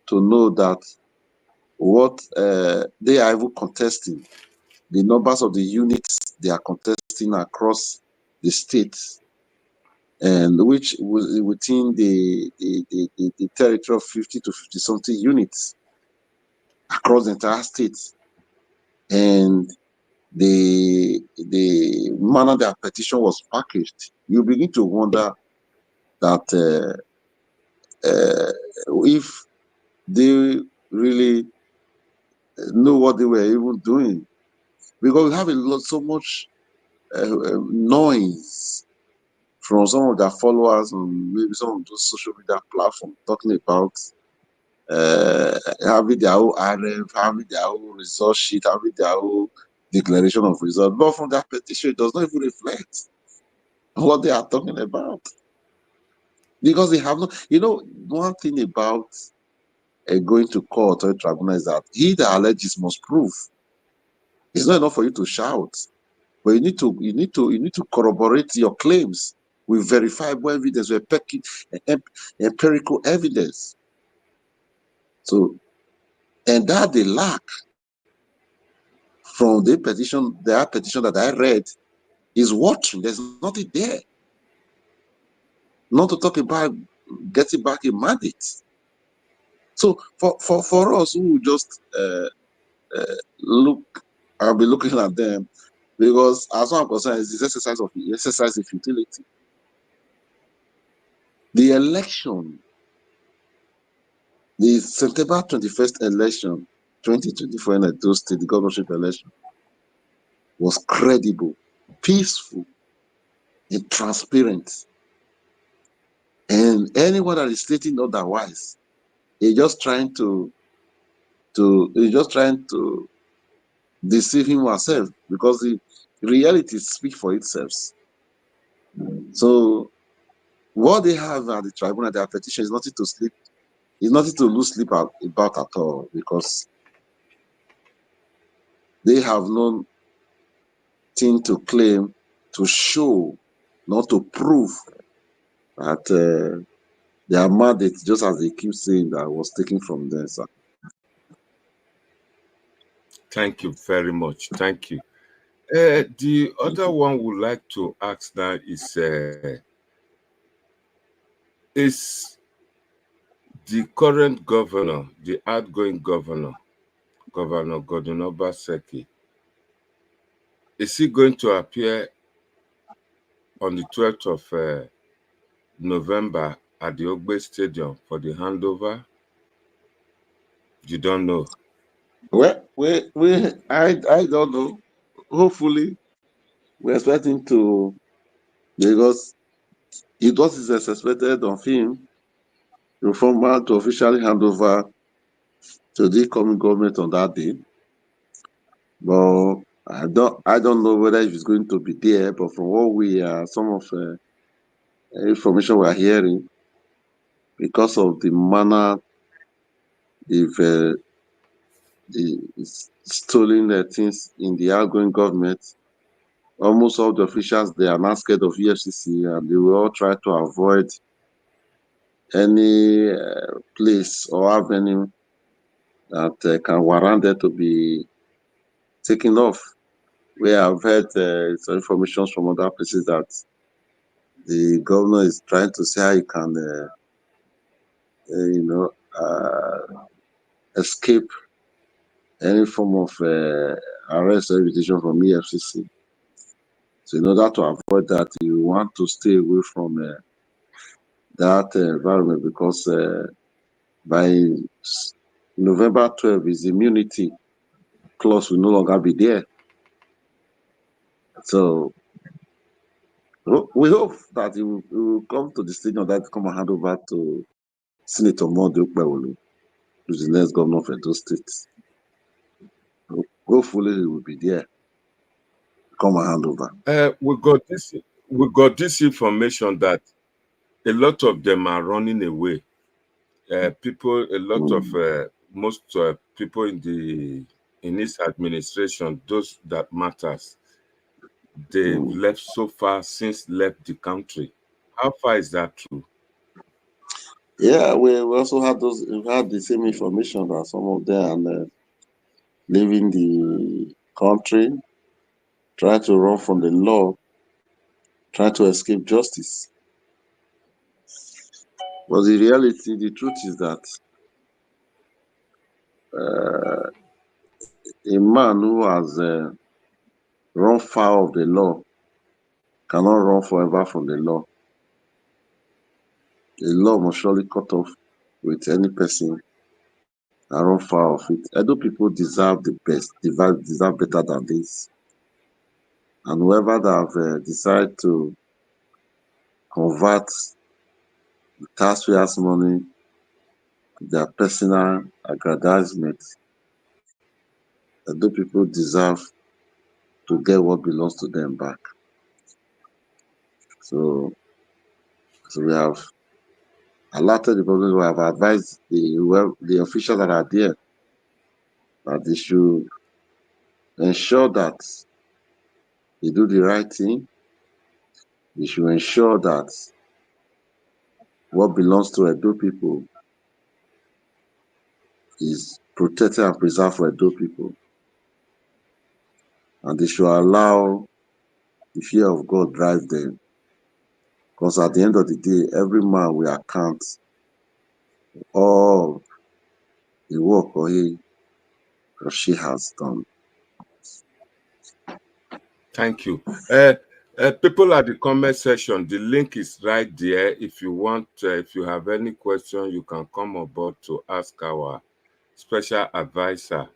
to know that what they are even contesting, the numbers of the units they are contesting across the states, and which was within the territory of 50 to 50 something units across the entire state. And the manner their petition was packaged, you begin to wonder that if they really know what they were even doing, because we have so much noise from some of their followers on maybe some of those social media platforms talking about having their own RF, having their own result sheet, having their own declaration of result. But from that petition, it does not even reflect what they are talking about. Because they have no, one thing about going to court or tribunal is that he that alleges must prove. It's not enough for you to shout, but you need to corroborate your claims with verifiable evidence, with empirical evidence. So, and that they lack from their petition that I read is watching. There's nothing there. Not to talk about getting back a mandate. So for us who just look, I'll be looking at them, because as far as I'm concerned, it's this exercise of futility. The election, the September 21st election, 2024 in Edo State, the governorship election, was credible, peaceful, and transparent. And anyone that is stating otherwise, is just trying to deceive him or herself, because the reality speaks for itself. So what they have at the tribunal, their petition, is nothing to sleep, is nothing to lose sleep about at all, because they have no thing to claim, to show, not to prove that their mandate, just as they keep saying, that was taken from them, sir. Thank you very much. Thank you. The other one would like to ask now is the current governor, the outgoing governor, Governor Godwin OBASEKI, is he going to appear on the 12th of November at the Ogbe Stadium for the handover? You don't know. Well, I don't know. Hopefully, we're expecting to, because it was expected of him to officially hand over to the incoming government on that day. But I don't know whether he's going to be there. But from what some of information we're hearing, because of the manner they've stolen things in the outgoing government, almost all the officials, they are now scared of EFCC, and they will all try to avoid any place or avenue that can warrant them to be taken off. Where I've heard some information from other places that the governor is trying to see how he can, escape any form of arrest or invitation from EFCC. So in order to avoid that, you want to stay away from that environment, because by November 12th, his immunity clause will no longer be there. So we hope that he will come to the stadium, that come and hand over to Senator Okpebohllo, who's the next governor of Edo State. Hopefully he will be there. Come and hand over. We got this information that a lot of them are running away. people, a lot of most people in this administration, those that matters, they've left so far since left the country. How far is that true? Yeah, we also had we had the same information that some of them are leaving the country, trying to run from the law, trying to escape justice. But the reality, the truth is that uh, a man who has run foul of the law cannot run forever from the law. The law must surely cut off with any person and run foul of it. Edo people deserve the best, deserve better than this. And whoever that have decided to convert the taxpayers' money to their personal aggrandizement, Edo people deserve to get what belongs to them back. So we have alerted the public, we have advised the officials that are there that they should ensure that they do the right thing. They should ensure that what belongs to Edo people is protected and preserved for Edo people. And they should allow the fear of God drive them. Because at the end of the day, every man will account all the work he or she has done. Thank you. People at the comment section, the link is right there. If you want, if you have any question, you can come aboard to ask our special advisor,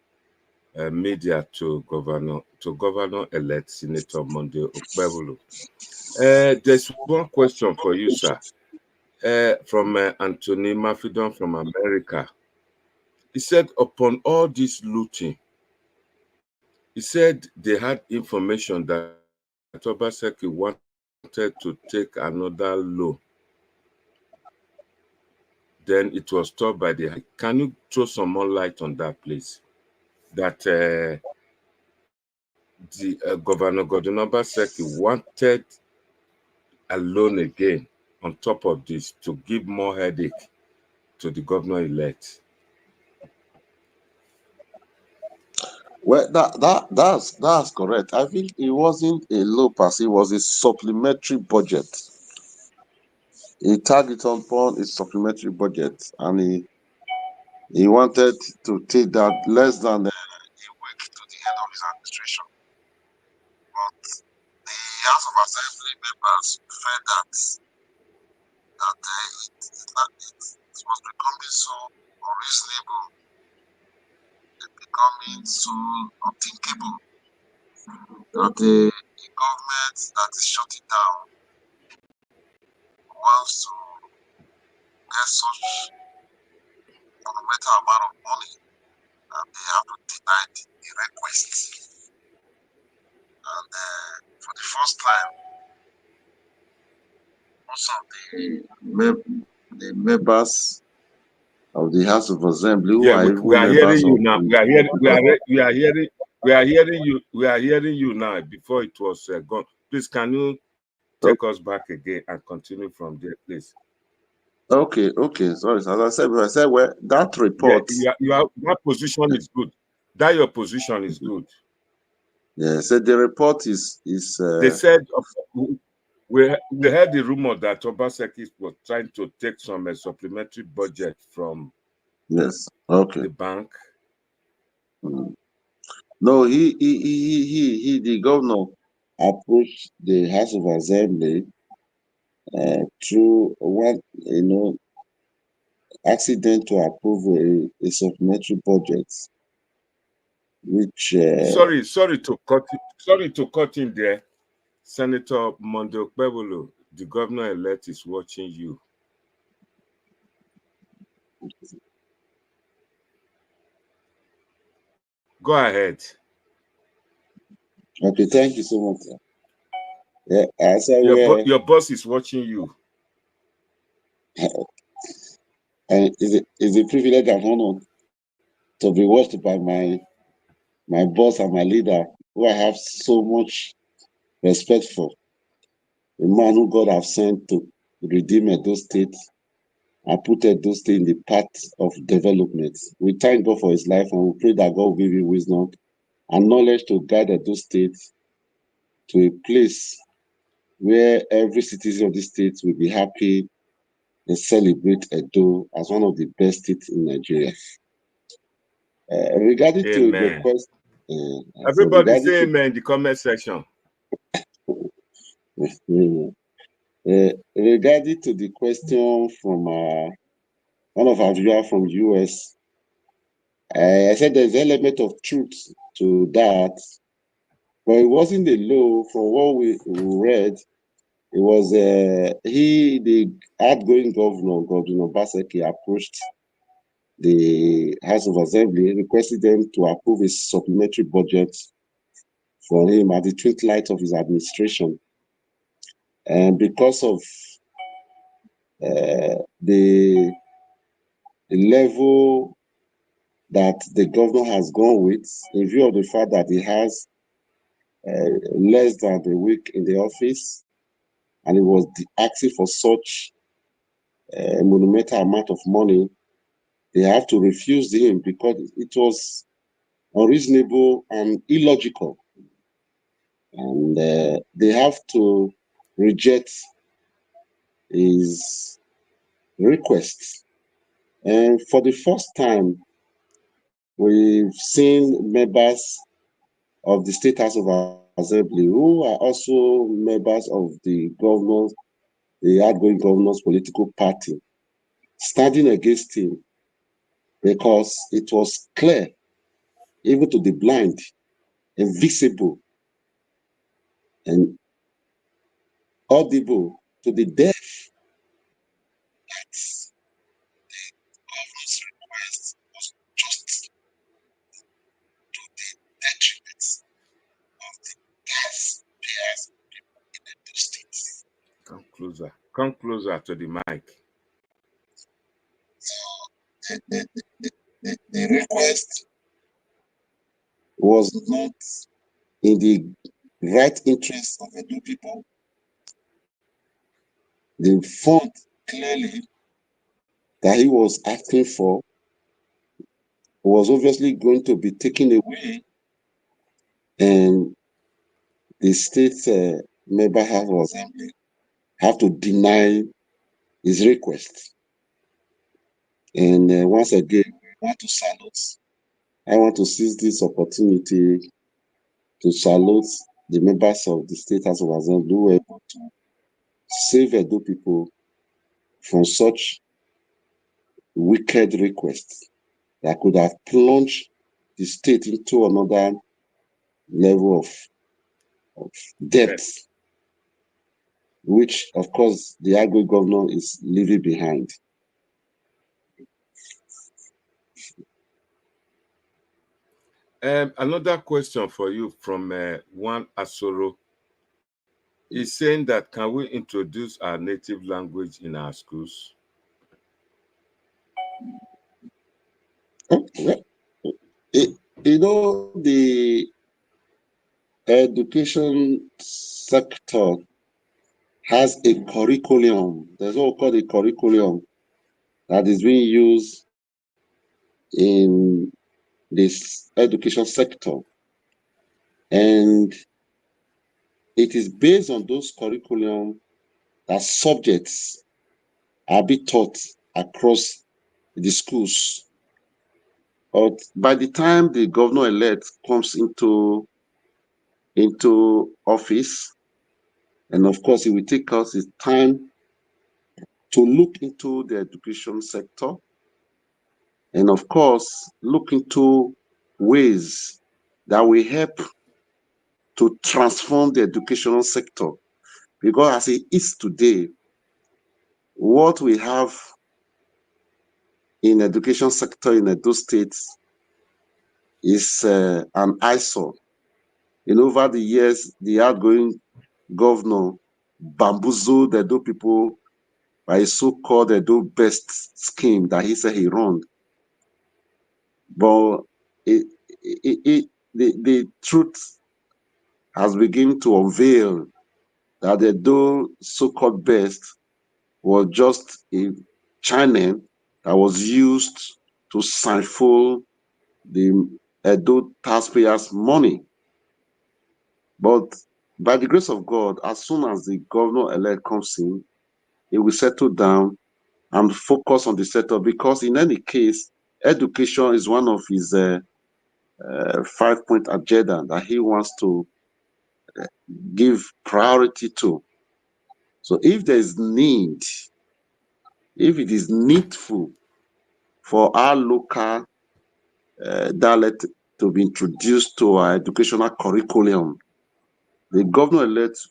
media to Governor-elect Senator Monday Okpebohllo. There's one question for you, sir, from Anthony Mafidon from America. He said, upon all this looting, he said they had information that OBASEKI wanted to take another loan. Then it was stopped by the. Can you throw some more light on that, please? That the Governor Gordon OBASEKI wanted a loan again on top of this to give more headache to the governor-elect. Well, that's correct. I think it wasn't a low pass; it was a supplementary budget. He targeted upon a supplementary budget, and he wanted to take that less than a week to the end of his administration. But the House of Assembly members felt that it was becoming so unreasonable, becoming so unthinkable that the government that is shutting down wants to get such monumental amount of money, and they have to deny the request. And for the first time, most of the members of the House of Assembly who Yeah, are we even are members hearing you of now. the We are hearing you. We are hearing you now. Before it was gone. Please, can you take us back again and continue from there, please? Okay. Sorry, as I said, well, that Yeah, report. that position is good. That your position is good. Yeah, so the report is They said we heard the rumor that OBASEKI was trying to take some supplementary budget from yes, okay. the bank. No, he the governor approached the House of Assembly through one accident to approve a supplementary budget, which Sorry to cut in there. Senator Monday Okpebohllo, the governor-elect is watching you. Go ahead. okay, thank you so much. Yeah, Your boss is watching you. And it's a privilege and honor to be watched by my boss and my leader, who I have so much respect for. A man who God have sent to redeem Edo State and put Edo State in the path of development. We thank God for his life, and we pray that God will give him wisdom and knowledge to guide Edo State to a place where every citizen of the state will be happy and celebrate Edo as one of the best states in Nigeria. Regarding to the Amen. question, Everybody say amen in the comment section. regarding to the question from one of our viewers from US, I said there's an element of truth to that, but it wasn't a law. From what we read, it was the outgoing governor, Governor OBASEKI, approached the House of Assembly, requested them to approve a supplementary budget for him at the twilight of his administration. And because of the level that the governor has gone with, in view of the fact that he has less than a week in the office, and he was asking for such a monumental amount of money, they have to refuse him because it was unreasonable and illogical. And they have to reject his request. And for the first time, we've seen members of the State House of Assembly who are also members of the outgoing governor's political party, standing against him because it was clear, even to the blind, and visible and audible to the deaf, that governor's request was just detriment of the taxpayers in the states. Come closer. Come closer to the mic. So the request was not in the right interest of the people. The fund clearly that he was asking for was obviously going to be taken away, and the state member house of assembly have to deny his request. And once again, we want to salute. I want to seize this opportunity to salute the members of the state house of assembly who were able to save Edo people from such wicked requests that could have plunged the state into another level of debt, which, of course, the Agro governor is leaving behind. Another question for you from one Asoro is saying that can we introduce our native language in our schools? The education sector has a curriculum. There's what we call a curriculum that is being used in this education sector. And it is based on those curriculum that subjects are being taught across the schools. But by the time the governor-elect comes into office, and of course, it will take us his time to look into the education sector, and of course, look into ways that will help to transform the educational sector. Because as it is today, what we have in education sector in Edo State is an eyesore. Over the years, the outgoing governor bamboozled the Edo people by a so-called Edo Best scheme that he said he run. But the truth has begun to unveil that the Edo so-called Best was just a channel that was used to siphon the Edo taxpayers' money. But by the grace of God, as soon as the governor-elect comes in, he will settle down and focus on the setup, because in any case, education is one of his 5-point agenda that he wants to give priority to. So if there is need, if it is needful for our local dialect to be introduced to our educational curriculum, the governor-elect,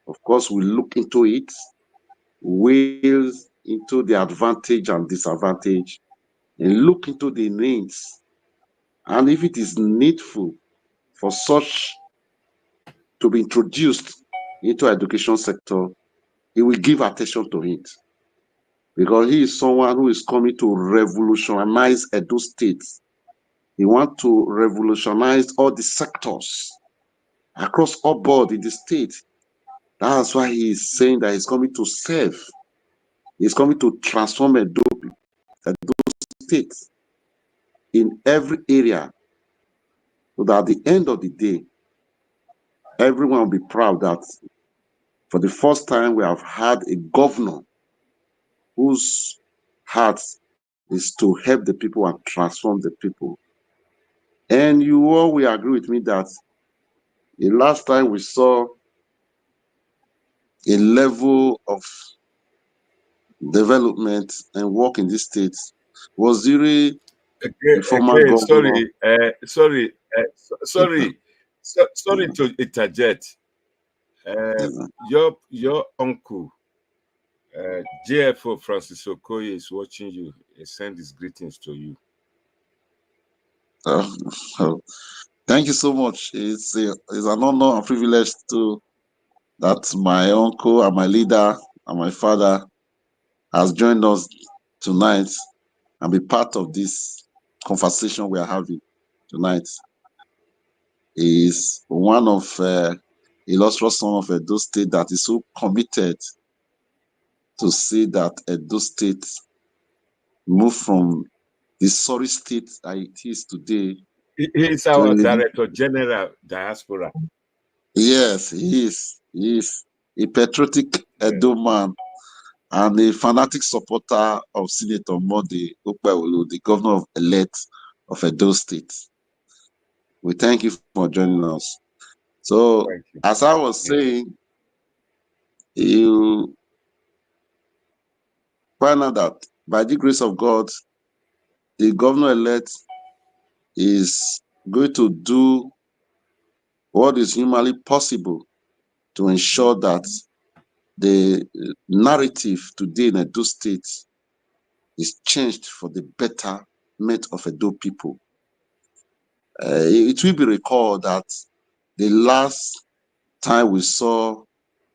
of course, will look into it, will into the advantage and disadvantage, and look into the needs. And if it is needful for such to be introduced into education sector, he will give attention to it. Because he is someone who is coming to revolutionize Edo State. He wants to revolutionize all the sectors across all board in the state. That's why he is saying that he's coming to serve. He's coming to transform Edo State in every area, so that at the end of the day, everyone will be proud that for the first time we have had a governor whose heart is to help the people and transform the people. And you all will agree with me that the last time we saw a level of development and work in this state was during the former Again, governor. sorry to interject. Your uncle, JFO Francis Okoye, is watching you. He send his greetings to you. Thank you so much. It's an honor and privilege to that my uncle and my leader and my father has joined us tonight and be part of this conversation we are having tonight. He is one of illustrious son of Edo State that is so committed to see that Edo State move from the sorry state that it is today. He is our Director General Diaspora. Yes, he is. He is a patriotic Edo man and a fanatic supporter of Senator Modi Okpebohllo, the governor-elect of Edo State. We thank you for joining us. So, as I was saying, you find out that by the grace of God, the governor-elect is going to do what is humanly possible to ensure that the narrative today in Edo State is changed for the betterment of Edo people. It will be recalled that the last time we saw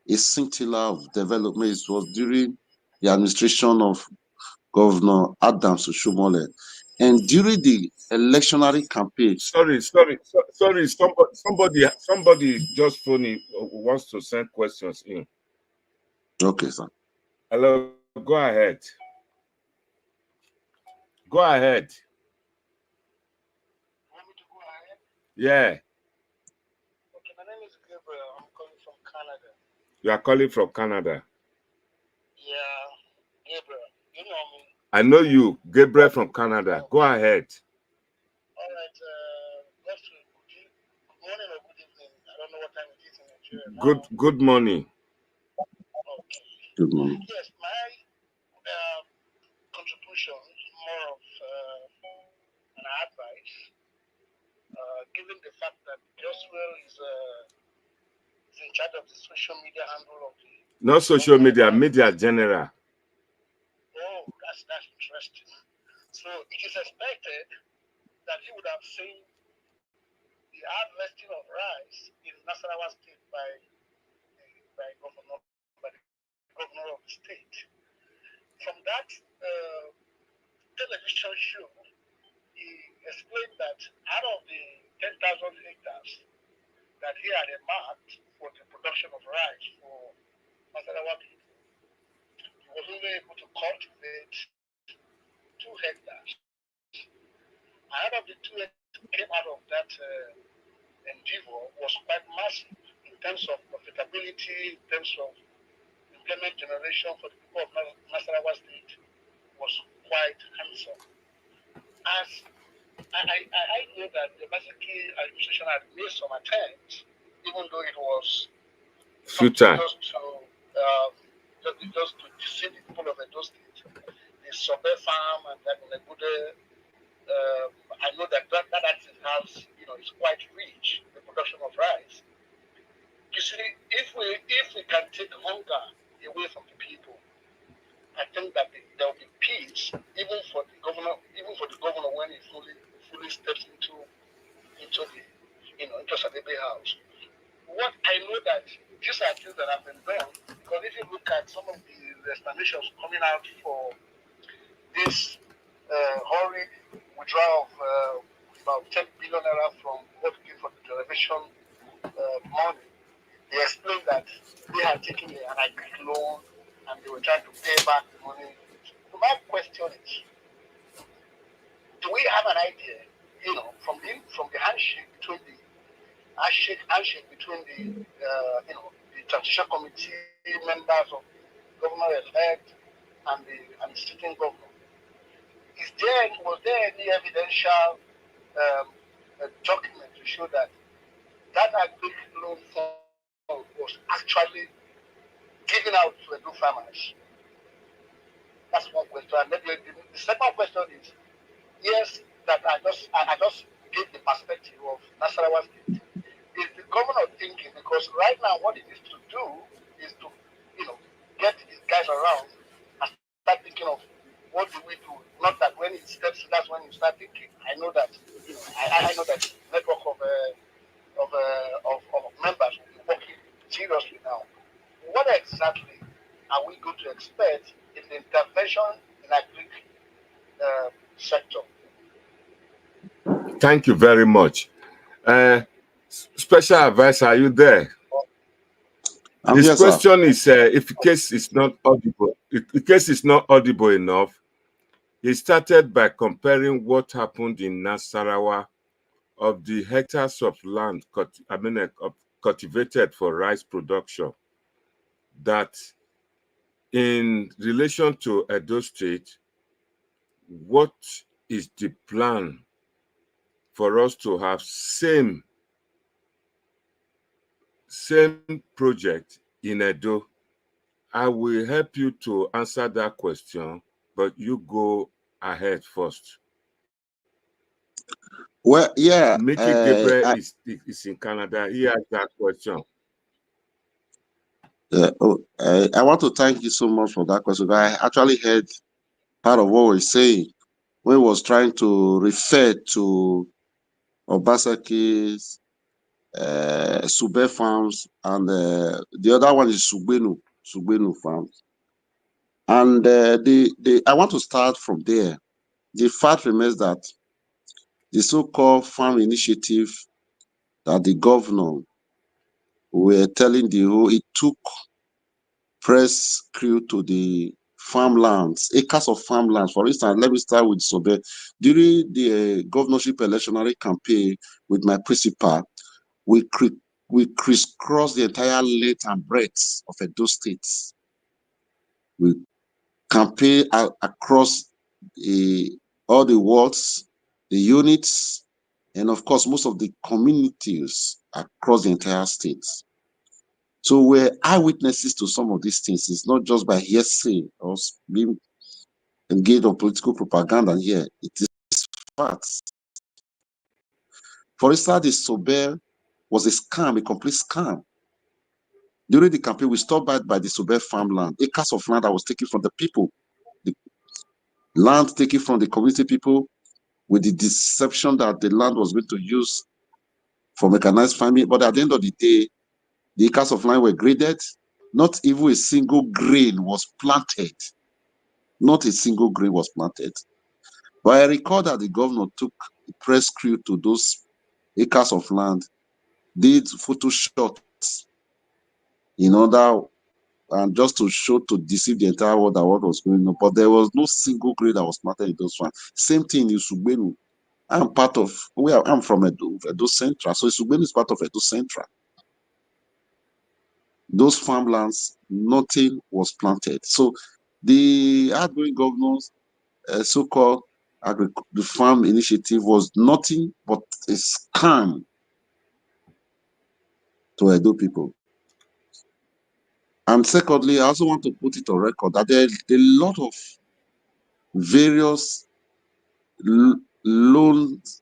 a scintilla of development was during the administration of Governor Adams Oshomole. And during the electionary campaign. Sorry. Somebody just phoning wants to send questions in. Okay, sir. Hello, go ahead. Go ahead. Yeah. Okay, my name is Gabriel. I'm calling from Canada. You are calling from Canada? Yeah, Gabriel. You know me. I know you, Gabriel from Canada. Go ahead. All right. Good morning or good evening. I don't know what time it is in Nigeria now. Good morning. Okay. Good morning. Yes, my contribution is more of an advice, given the fact that Joswell is in charge of the social media handle of the. Not social media, media general. Oh, that's interesting. So it is expected that he would have seen the harvesting of rice in Nasarawa State by the governor of the state. from that television show, he explained that out of the 10,000 hectares that he had marked for the production of rice for Masarawa people, he was only able to cultivate 2 hectares. Out of the 2 hectares that came out of that endeavor was quite massive in terms of profitability, in terms of employment generation for the people of Nasarawa State was quite handsome. As I know that the OBASEKI administration had made some attempts, even though it was Future. just to deceive the people of Edo State. The Sobe farm and that in Egude, I know that has, is quite rich, the production of rice. You see, if we can take hunger away from the people, I think that there will be peace, even for the governor when he fully steps into the into Sadebe House. What I know that these are things that have been done, because if you look at some of the explanations coming out for this hurried withdrawal of about 10 billion naira from what came from the derivation money, they explained that they had taken an agric loan and they were trying to pay back the money. So my question is, do we have an idea, from the handshake between the transition committee members of the governor-elect and the sitting governor? Was there any evidential document to show that agric loan fund was actually given out to Edo farmers? That's one question. And maybe the second question is, yes, that I just gave the perspective of Nasarawa State. Is the governor thinking, because right now what he needs to do is to, get his guys around and start thinking of what do we do? Not that when he steps, that's when you start thinking. I know that, I know that network of members will be working seriously now. What exactly are we going to expect in the intervention in agric sector? Thank you very much. Special advisor, are you there? His question is, if the case is not audible enough, he started by comparing what happened in Nasarawa of the hectares of land cultivated for rice production, that in relation to Edo State, what is the plan for us to have same project in Edo? I will help you to answer that question, but you go ahead first. Well, yeah. Mickey Gabriel is in Canada. He has that question. I want to thank you so much for that question. I actually heard part of what we're saying when he was trying to refer to Obaseki's Sube farms, and the other one is Sugbenu farms. And I want to start from there. The fact remains that the so-called farm initiative that the governor were telling the whole, it took press crew to the farmlands, acres of farmlands. For instance, let me start with Sobe. During the governorship electionary campaign with my principal, we crisscrossed the entire length and breadth of Edo State. We campaigned across all the wards, the units, and of course, most of the communities across the entire state. So we're eyewitnesses to some of these things. It's not just by hearsay or being engaged on political propaganda here. It is facts. For instance, the Sober was a scam, a complete scam. During the campaign, we stopped by the Sober farmland, acres of land that was taken from the people, the land taken from the community people, with the deception that the land was going to use for mechanized farming. But at the end of the day, the acres of land were graded. Not even a single grain was planted. Not a single grain was planted. But I recall that the governor took the press crew to those acres of land, did photo shots in order and just to show, to deceive the entire world that what was going on. But there was no single grain that was planted in those farms. Same thing in Sugbenu. I'm from Edo Central. So Sugbenu is part of Edo Central. Those farmlands, nothing was planted. So the outgoing governors, so-called the farm initiative, was nothing but a scam to Edo people. And secondly, I also want to put it on record that there are a lot of various loans,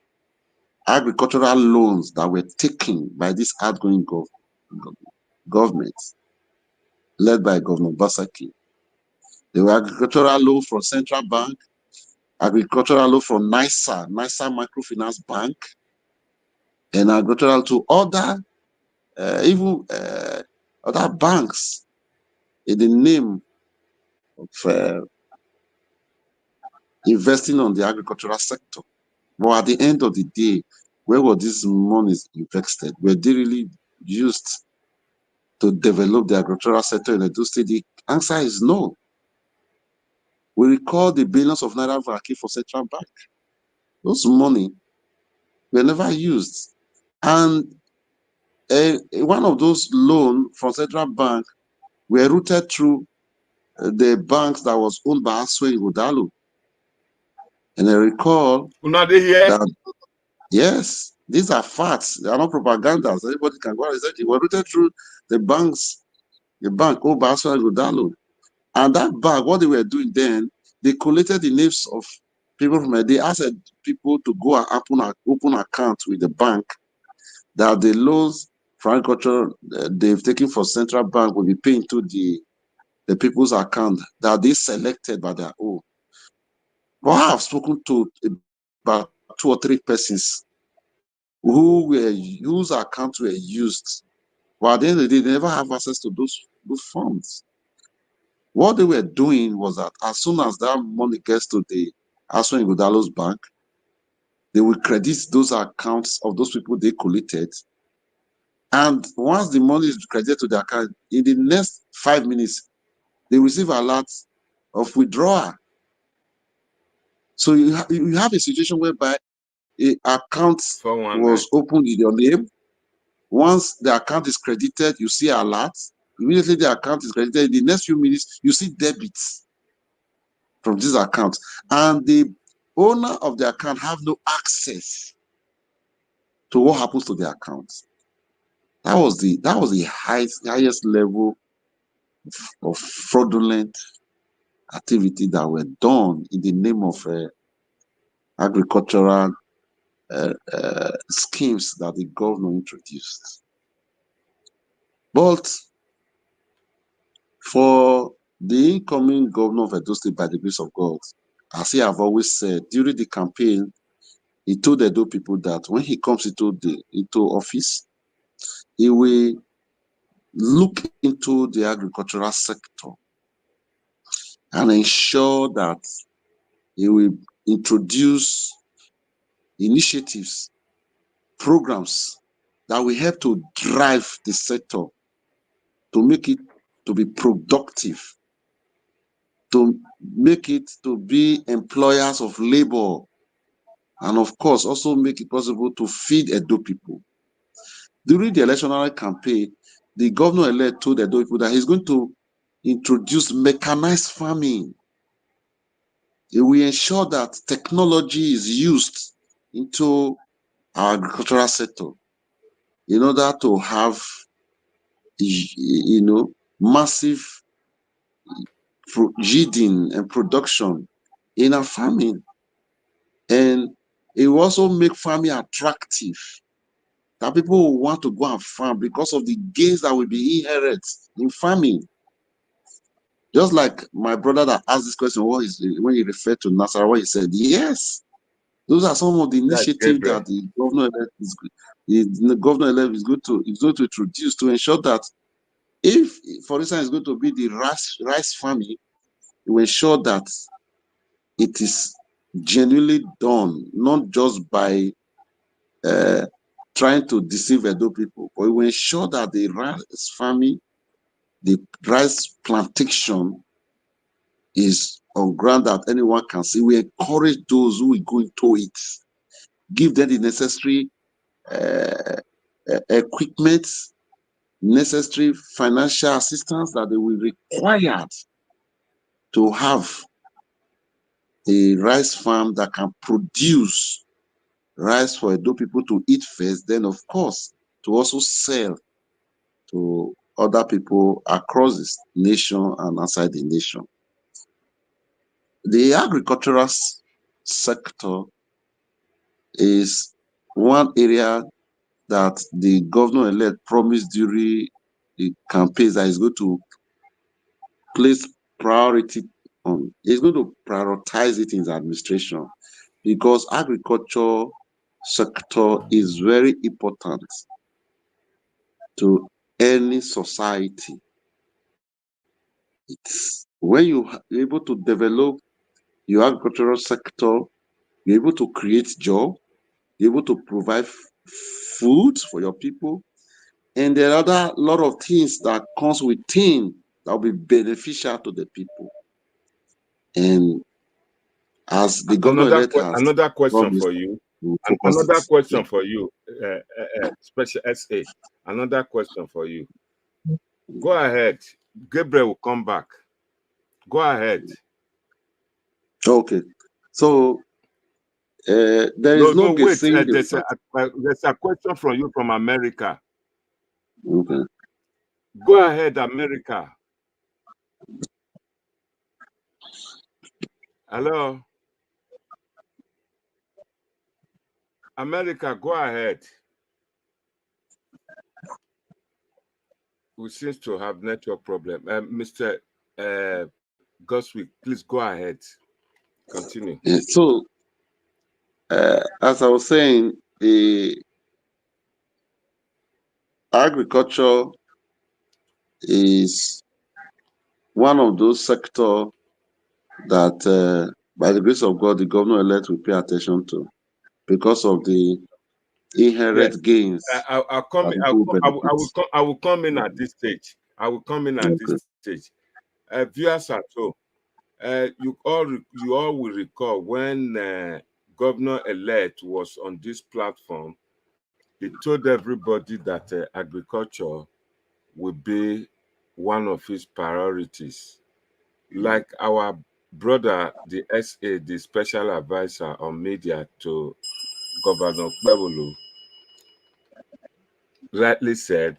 agricultural loans that were taken by this outgoing government led by Governor OBASEKI. There were agricultural loans from Central Bank, agricultural loan from NAIRA Microfinance Bank, and agricultural to other, even other banks in the name of investing on the agricultural sector. But at the end of the day, where were these monies invested? Were they really used to develop the agricultural sector in Edo State? The answer is no. We recall the billions of naira vacuum for Central Bank. Those money were never used. And one of those loans from Central Bank were routed through the banks that was owned by Okpebohllo. And I recall that, yes, these are facts. They are not propagandas. Anybody can go and research it. Were routed through the banks, the bank owned by Okpebohllo. And that bank, what they were doing then, they collected the names of people from it. They asked people to go and open accounts with the bank, that the loans for agriculture they've taken for Central Bank will be paying to the people's account that they selected by their own. But I have spoken to about 2 or 3 persons whose accounts were used. But at the end of the day, they never have access to those funds. What they were doing was that as soon as that money gets to the Okpebohllo's bank, they will credit those accounts of those people they collected. And once the money is credited to the account, in the next 5 minutes, they receive alerts of withdrawal. So you have a situation whereby an account was opened in your name. Once the account is credited, you see alerts. Immediately the account is credited. In the next few minutes, you see debits from this account. And the owner of the account have no access to what happens to the account. That was the highest level of fraudulent activity that were done in the name of agricultural schemes that the governor introduced. But for the incoming governor of Edo State, by the grace of God, as he have always said, during the campaign, he told the Edo people that when he comes into office, he will look into the agricultural sector and ensure that he will introduce initiatives, programs that will help to drive the sector, to make it to be productive, to make it to be employers of labor, and of course also make it possible to feed Edo people. During the electoral campaign, the governor-elect told Edo people that he's going to introduce mechanized farming. He will ensure that technology is used into our agricultural sector in order to have, massive yielding and production in our farming. And it will also make farming attractive, that people will want to go and farm because of the gains that will be inherent in farming. Just like my brother that asked this question, when he referred to Nasarawa, what he said, yes, those are some of the initiatives that the governor-elect is going to introduce to ensure that if, for instance, it's going to be the rice farming, You ensure that it is genuinely done, not just by trying to deceive Edo people, but we ensure that the rice farming, the rice plantation is on ground that anyone can see. We encourage those who will go into it, give them the necessary equipment, necessary financial assistance that they will require to have a rice farm that can produce rice for Edo people to eat first, then of course to also sell to other people across the nation and outside the nation. The agricultural sector is one area that the governor-elect promised during the campaigns that he's going to place priority on. He's going to prioritize it in his administration because agriculture sector is very important to any society. It's when you're able to develop your agricultural sector, you're able to create job, you're able to provide food for your people, and there are other lot of things that comes within that will be beneficial to the people. And as the governor-elect has another question promised, for you. focus Another it. question Yeah. for you, Special SA. Another question for you. Go ahead. Gabriel will come back. Go ahead. Okay. So there is no wait. saying There's a question from you from America. okay. Go ahead, America. Hello? America, go ahead. We seem to have network problem. Mr. Goswick, please go ahead. Continue. Yeah, so as I was saying, the agriculture is one of those sectors that, by the grace of God, the governor-elect will pay attention to because of the inherent gains. I will come in at this stage. I will come in at this stage. Viewers at home, you all will recall when governor-elect was on this platform, he told everybody that agriculture will be one of his priorities. Like our brother, the SA, the special advisor on media to Governor Okpebohllo, rightly said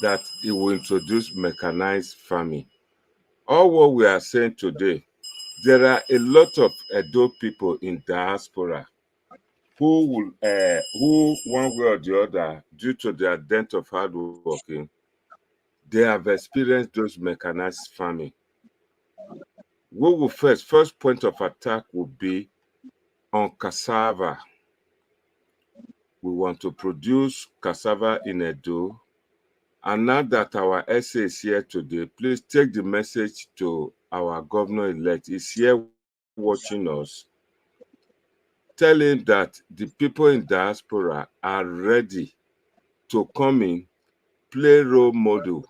that he will introduce mechanized farming. All what we are saying today, there are a lot of Edo people in diaspora who one way or the other, due to their dent of hard working, they have experienced those mechanized farming. We will first point of attack will be on cassava. We want to produce cassava in Edo. And now that our SA is here today, please take the message to our governor-elect. He's here watching us. Tell him that the people in diaspora are ready to come in, play role model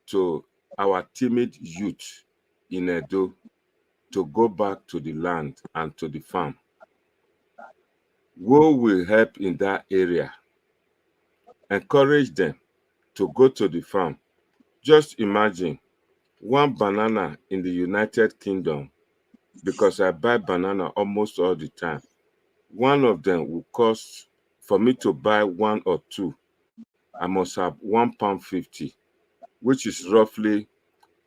to our timid youth in Edo to go back to the land and to the farm. We will help in that area. Encourage them to go to the farm. Just imagine one banana in the United Kingdom, because I buy banana almost all the time. One of them will cost, for me to buy one or two, I must have £1.50, which is roughly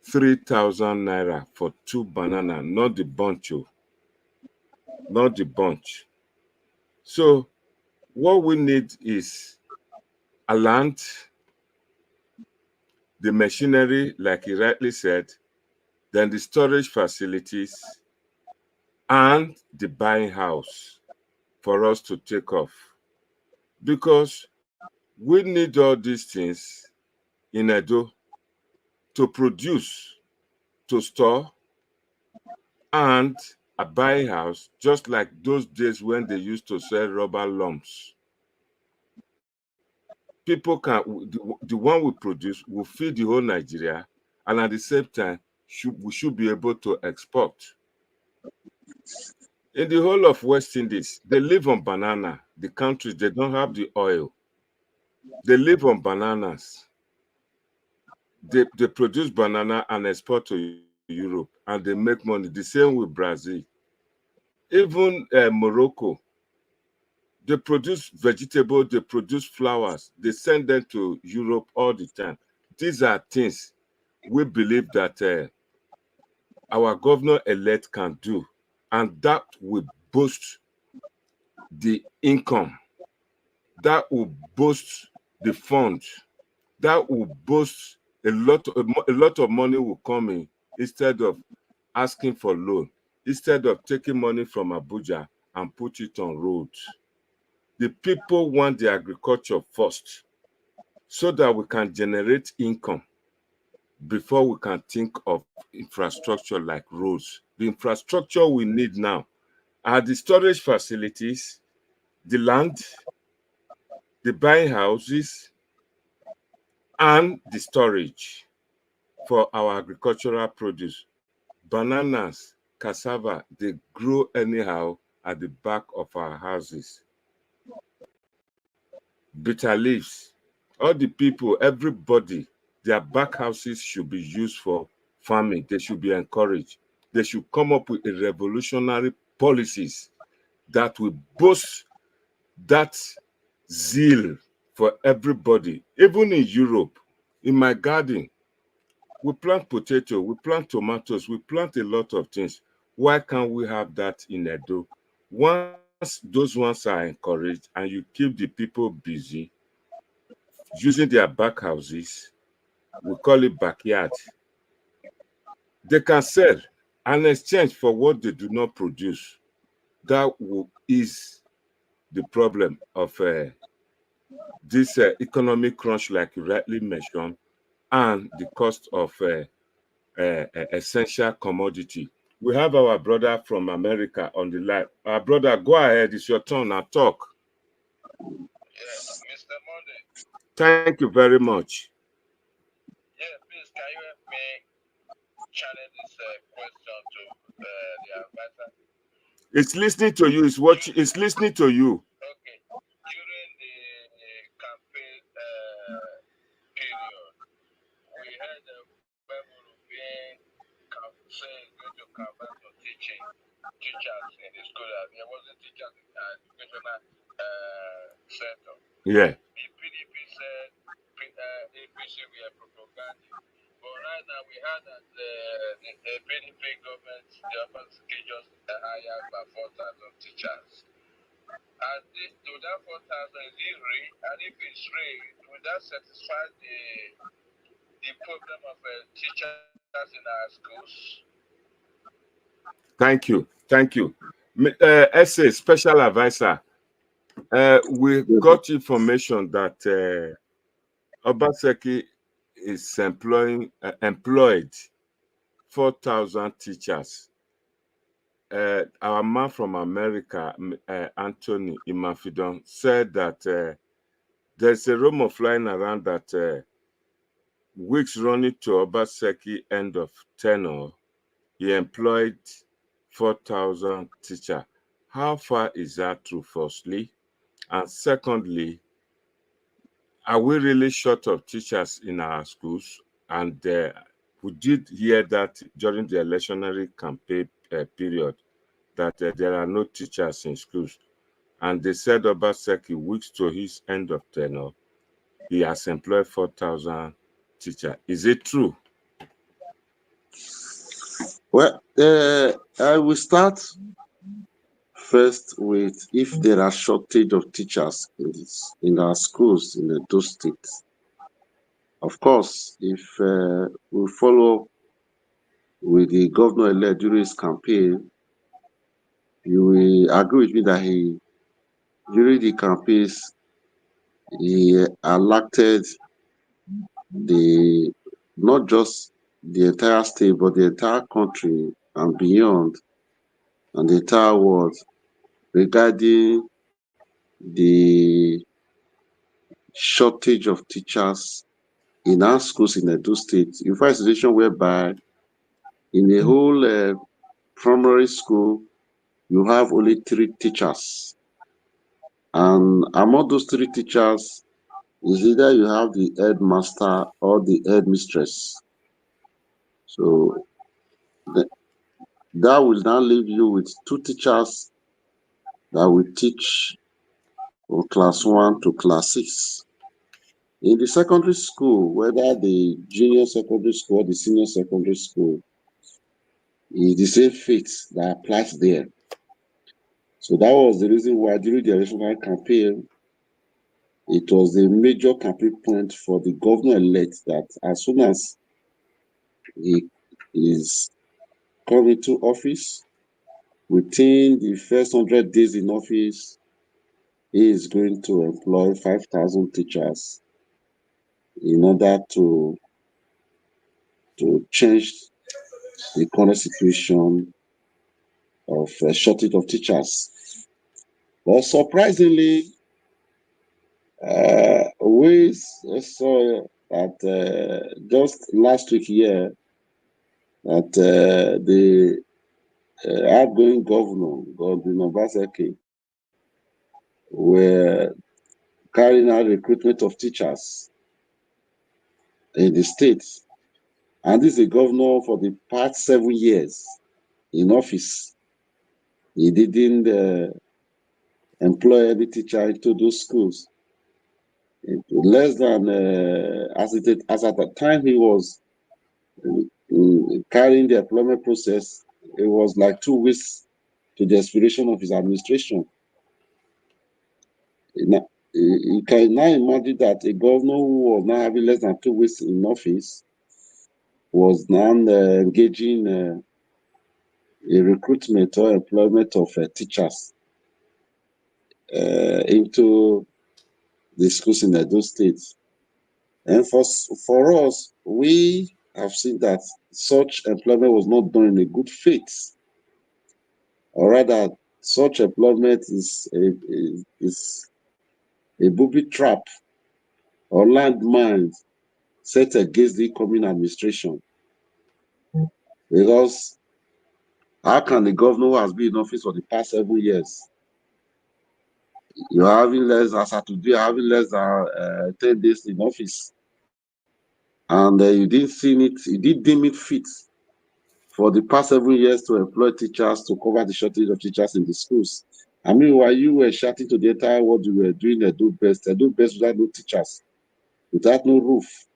3,000 naira for two banana, not the bunch, not the bunch. So what we need is a land, the machinery, like he rightly said, then the storage facilities, and the buying house for us to take off. Because we need all these things in Edo to produce. to store and buy a house, just like those days when they used to sell rubber lumps. People can, the one we produce will feed the whole Nigeria, and at the same time, we should be able to export. In the whole of West Indies, they live on banana. The countries, they don't have the oil. They live on bananas. They produce banana and export to Europe, and they make money. The same with Brazil. Even Morocco, they produce vegetables, they produce flowers. They send them to Europe all the time. These are things we believe that our governor-elect can do, and that will boost the income. That will boost the fund. That will boost a lot of money will come in instead of asking for loan, instead of taking money from Abuja and put it on roads. The people want the agriculture first so that we can generate income before we can think of infrastructure like roads. The infrastructure we need now are the storage facilities, the land, the buying houses, and the storage for our agricultural produce. Bananas, cassava, they grow anyhow at the back of our houses. Bitter leaves, all the people, everybody, their back houses should be used for farming. They should be encouraged. They should come up with a revolutionary policies that will boost that zeal for everybody. Even in Europe, in my garden, we plant potato, we plant tomatoes, we plant a lot of things. Why can't we have that in Edo? Once those ones are encouraged and you keep the people busy using their back houses, we call it backyard, they can sell and exchange for what they do not produce. That will ease the problem of this economic crunch, like you rightly mentioned, and the cost of essential commodity. We have our brother from America on the line. Our brother, go ahead. It's your turn now. Talk. Yes, Mr. Monday. Thank you very much. Yeah, please, can you help me channel this question to the advisor? It's listening to you. It's watching. It's listening to you. Okay. During the campaign period, we had Okpebohllo being saying going to campaign for teachers in the school. There wasn't teachers in the educational sector. Yeah. The PDP said APC were propaganda. But right now we heard that the PDP government, the OBASEKI just hired about 4,000 teachers. And to that 4,000, is it real? And if it's real, will that satisfy the problem of teachers in our schools? Thank you. Thank you. SA Special Advisor. We got information that OBASEKI is employed 4,000 teachers. Our man from America, Anthony Imafidon, said that there's a rumor flying around that weeks running to OBASEKI end of tenure, he employed 4,000 teachers. How far is that true, firstly? And secondly, are we really short of teachers in our schools? And we did hear that during the electionary campaign period, that there are no teachers in schools. And they said OBASEKI, weeks to his end of tenure, he has employed 4,000 teachers. Is it true? Well, I will start first with if there are shortage of teachers in our schools in those states. Of course, if we follow with the governor-elect during his campaign, you will agree with me that during the campaigns, he elected not just the entire state, but the entire country and beyond, and the entire world regarding the shortage of teachers in our schools in Edo State. You find a situation whereby in a whole primary school, you have only 3 teachers. And among those 3 teachers, is either you have the headmaster or the headmistress. So that will now leave you with 2 teachers that will teach from class 1 to class 6. In the secondary school, whether the junior secondary school or the senior secondary school, is the same fate that applies there. So that was the reason why during the election campaign, it was a major campaign point for the governor-elect that as soon as he is coming to office, within the first 100 days in office, he is going to employ 5,000 teachers in order to change the current situation of a shortage of teachers. But surprisingly, we saw that just last week here that the outgoing governor, OBASEKI, were carrying out recruitment of teachers in the state. And this is a governor for the past 7 years in office. He didn't employ any teacher into those schools. Less than, as at the time he was carrying the employment process, it was like 2 weeks to the expiration of his administration. You can now imagine that a governor who was now having less than 2 weeks in office was now engaging a recruitment or employment of teachers into the schools in Edo State. And for us, we have seen that such employment was not done in a good faith, or rather, such employment is a booby trap or landmine set against the incoming administration. Because how can the governor who has been in office for the past 7 years, you're having less, as of today, having less than 10 days in office, and you didn't see it, you didn't deem it fit for the past 7 years to employ teachers to cover the shortage of teachers in the schools. I mean, while you were shouting to the entire world, you were doing do best without no teachers, without no roof.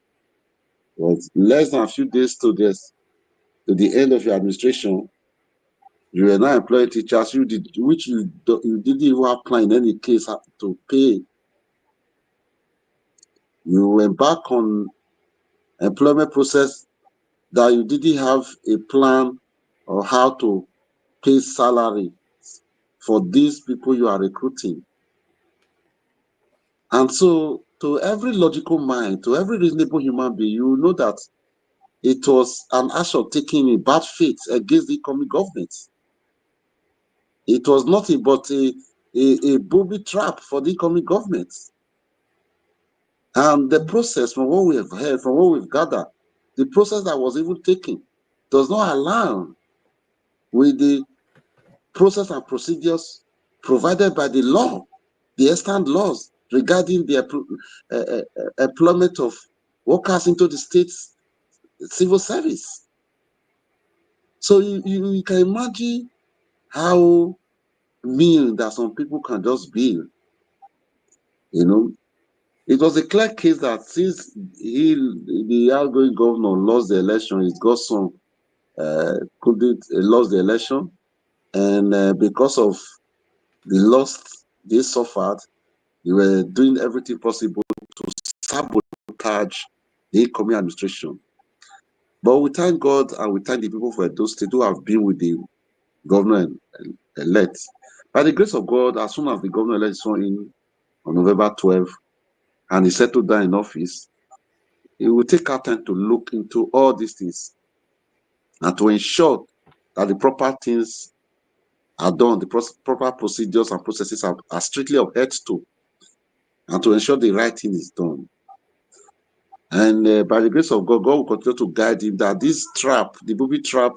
But less than a few days to the end of your administration, you were now employing teachers which you didn't even have plan in any case to pay. You went back on employment process that you didn't have a plan or how to pay salary for these people you are recruiting. And so, to every logical mind, to every reasonable human being, you know that it was an action taken in bad faith against the incoming government. It was nothing but a booby trap for the incoming government. And the process, from what we have heard, from what we've gathered, the process that was even taken does not align with the process and procedures provided by the law, the extant laws regarding the employment of workers into the state's civil service. So you can imagine how mean that some people can just be. You know, it was a clear case that since the outgoing governor lost the election, his godson couldn't lost the election, and because of the loss they suffered, they were doing everything possible to sabotage the incoming administration. But we thank God and we thank the people for those states who have been with the governor-elect. By the grace of God, as soon as the governor-elect saw in on November 12 and he settled down in office, he will take our time to look into all these things. and to ensure that the proper things are done, the proper procedures and processes are strictly adhered to, and to ensure the right thing is done. And by the grace of God, God will continue to guide him that this trap, the booby trap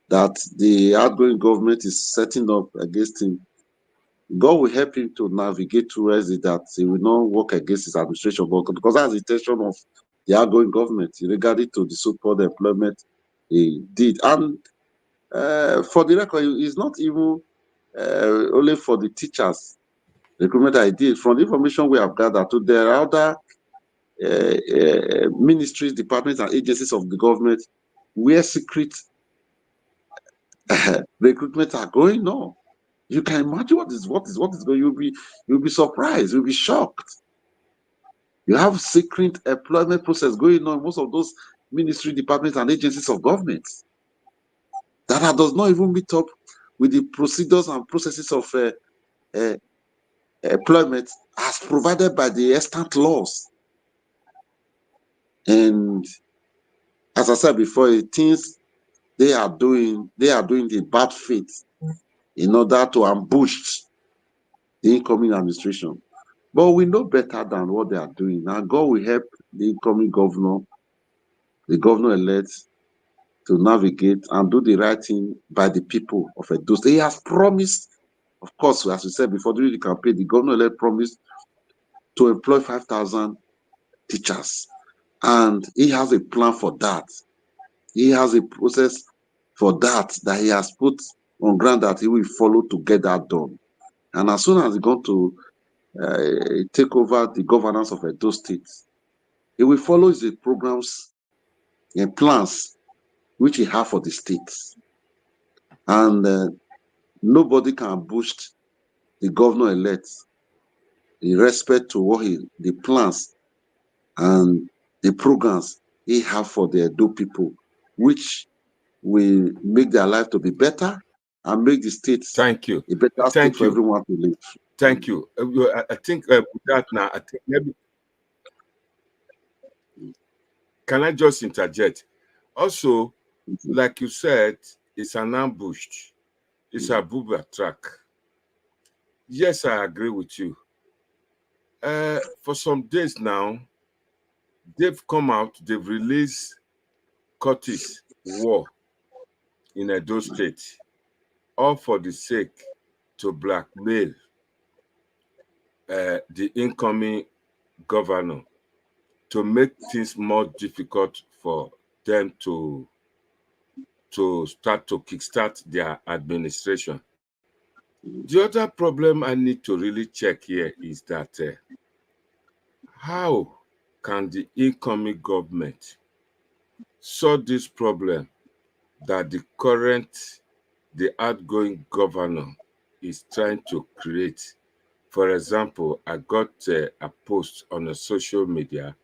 that the outgoing government is setting up against him, God will help him to navigate towards it, that he will not work against his administration, but because that's the intention of the outgoing government regarding to the so-called employment he did. And for the record, it's not even only for the teachers recruitment I did. From the information we have gathered, there are other ministries, departments, and agencies of the government where secret recruitment are going on. You can imagine what is going. You'll be surprised. You'll be shocked. You have secret employment process going on in most of those ministry, departments, and agencies of government that does not even meet up with the procedures and processes of employment as provided by the extant laws. And as I said before, things they are doing the bad faith in order to ambush the incoming administration. But we know better than what they are doing. And God will help the incoming governor, the governor-elect, to navigate and do the right thing by the people of Edo State. He has promised, of course, as we said before, during the campaign, the governor-elect promised to employ 5,000 teachers. And he has a plan for that. He has a process for that he has put on ground that he will follow to get that done. And as soon as he's going to take over the governance of Edo State, he will follow the programs and plans which he has for the state. And nobody can boost the governor-elect in respect to what the plans and the programs he have for the Edo people, which will make their life to be better and make the state a better state for everyone to live. Thank you. I think with that now, I think maybe can I just interject? Also, like you said, it's an ambush. It's a booby track. Yes, I agree with you. For some days now, they've come out, they've released Curtis War in Edo State, all for the sake to blackmail the incoming governor, to make things more difficult for them to start to kickstart their administration. The other problem I need to really check here is that how can the incoming government solve this problem that the outgoing governor is trying to create? For example, I got a post on a social media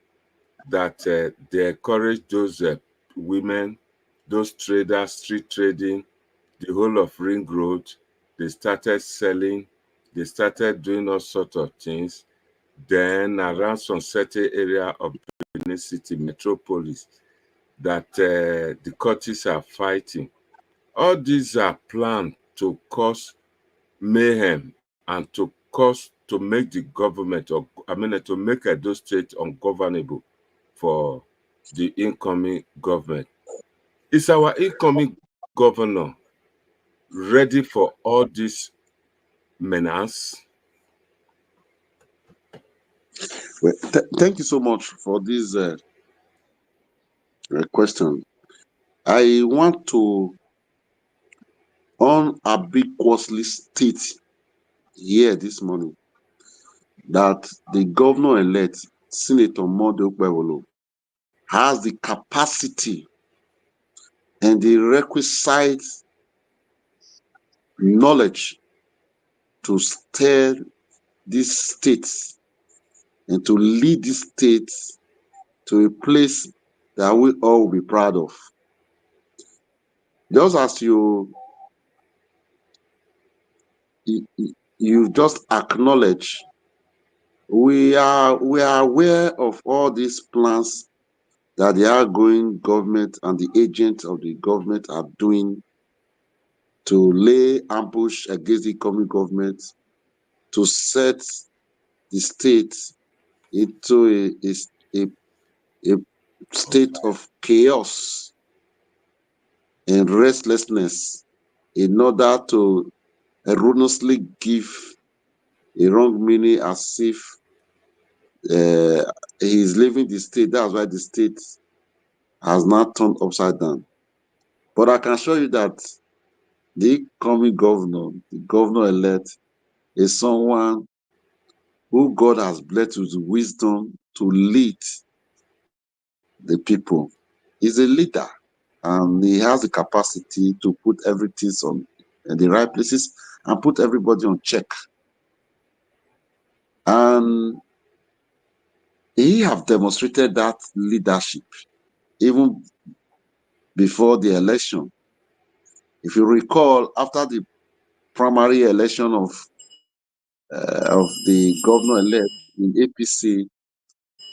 that they encourage those women, those traders, street trading, the whole of Ring Road. They started selling, they started doing all sorts of things. Then around some certain area of Benin City, metropolis, that the Curtis are fighting. All these are planned to cause mayhem and to make the government, to make Edo State ungovernable for the incoming government. Is our incoming governor ready for all this menace? Well, thank you so much for this question. I want to unambiguously state here this morning that the governor-elect, Senator Okpebohllo, has the capacity and the requisite knowledge to steer this state and to lead this state to a place that we all will be proud of. Just as you just acknowledge, we are aware of all these plans that the outgoing government and the agents of the government are doing to lay ambush against the incoming government, to set the state into a state of chaos and restlessness in order to erroneously give a wrong meaning as if he is leaving the state. That's why the state has not turned upside down. But I can assure you that the incoming governor, the governor-elect, is someone who God has blessed with wisdom to lead the people. He's a leader, and he has the capacity to put everything in the right places and put everybody on check. And he have demonstrated that leadership even before the election. If you recall, after the primary election of the governor-elect in APC,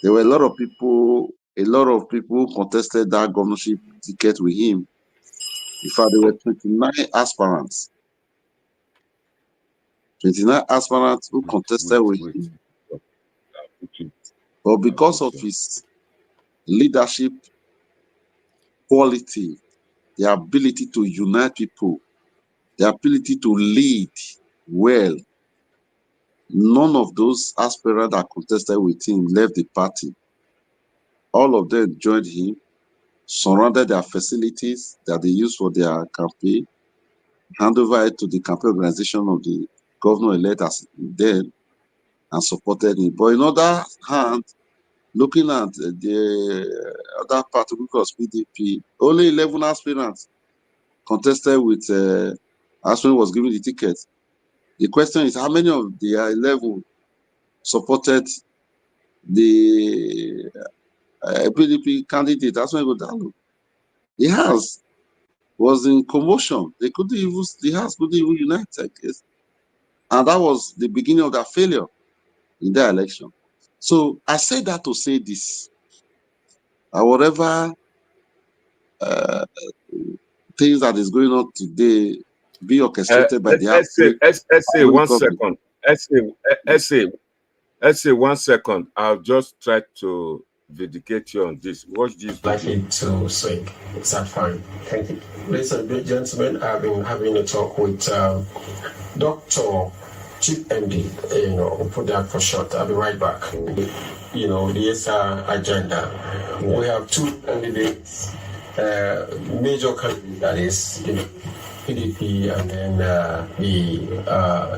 there were a lot of people who contested that governorship ticket with him. In fact, there were 29 aspirants. 29 aspirants who contested with him. But because of his leadership quality, the ability to unite people, the ability to lead well, none of those aspirants that contested with him left the party. All of them joined him, surrounded their facilities that they used for their campaign, hand over it to the campaign organization of the governor-elect as then, and supported him. But in other hand, looking at the other party, which was PDP, only 11 aspirants contested with as when he was given the ticket. The question is, how many of the 11 supported the PDP candidate? That's when Okpebohllo. He was in commotion. The House couldn't even unite, I guess. And that was the beginning of their failure in their election. So I say that to say this. Whatever things that is going on today be orchestrated by the SA 1 second. SA 1 second. I'll just try to vindicate you on this. Watch this. Likely to swing. Is that fine? Thank you. Ladies and gentlemen, I've been having a talk with Dr. Chief MD, we'll put that for short. I'll be right back. The ESR agenda. Yeah. We have two candidates, major candidates, that is, PDP and then the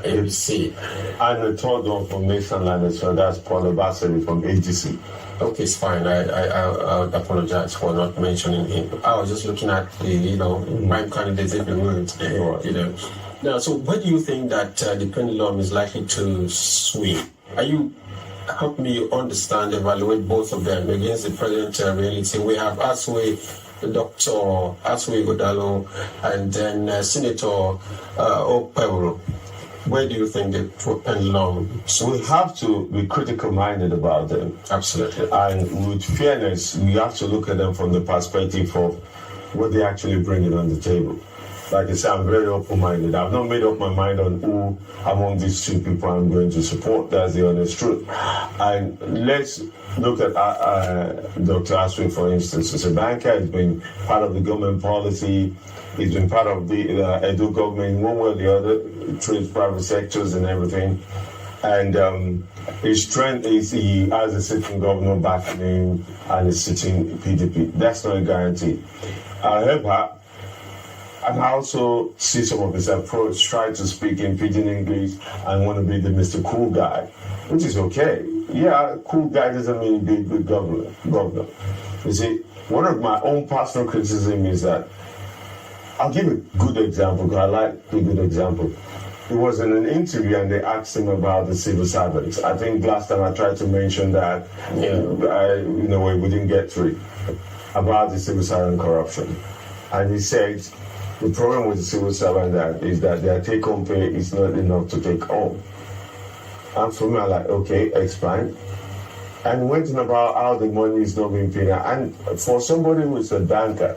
APC. And the third one from Nationland, so that's Paul OBASEKI from AGC. Okay, it's fine. I apologize for not mentioning him. I was just looking at the, prime candidates if you will. Now, so where do you think that the pendulum is likely to swing? Help me understand, evaluate both of them against the present reality. We have Dr. Okpebohllo, and then Senator Okpebohllo. Where do you think the pendulum? So we have to be critical-minded about them. Absolutely. And with fairness, we have to look at them from the perspective of what they actually bring on the table. Like I said, I'm very open-minded. I've not made up my mind on who among these two people I'm going to support. That's the honest truth. And let's look at Dr. Aswe, for instance. As a banker, he's been part of the government policy. He's been part of the Edo government, one way or the other, trade private sectors and everything. And his strength is he has a sitting governor backing him and a sitting PDP. That's not a guarantee. However, and I also see some of his approach, try to speak in pidgin English and want to be the Mr. Cool guy, which is okay. Yeah, cool guy doesn't mean be a good governor. You see, one of my own personal criticism is that, I'll give a good example, because I like a good example. He was in an interview and they asked him about the civil servants. I think last time I tried to mention that, we didn't get to it, about the civil servant corruption. And he said, the problem with the civil servant is that their take-home pay is not enough to take home. And for me, I'm like, okay, explain. and went on about how the money is not being paid. And for somebody who is a banker,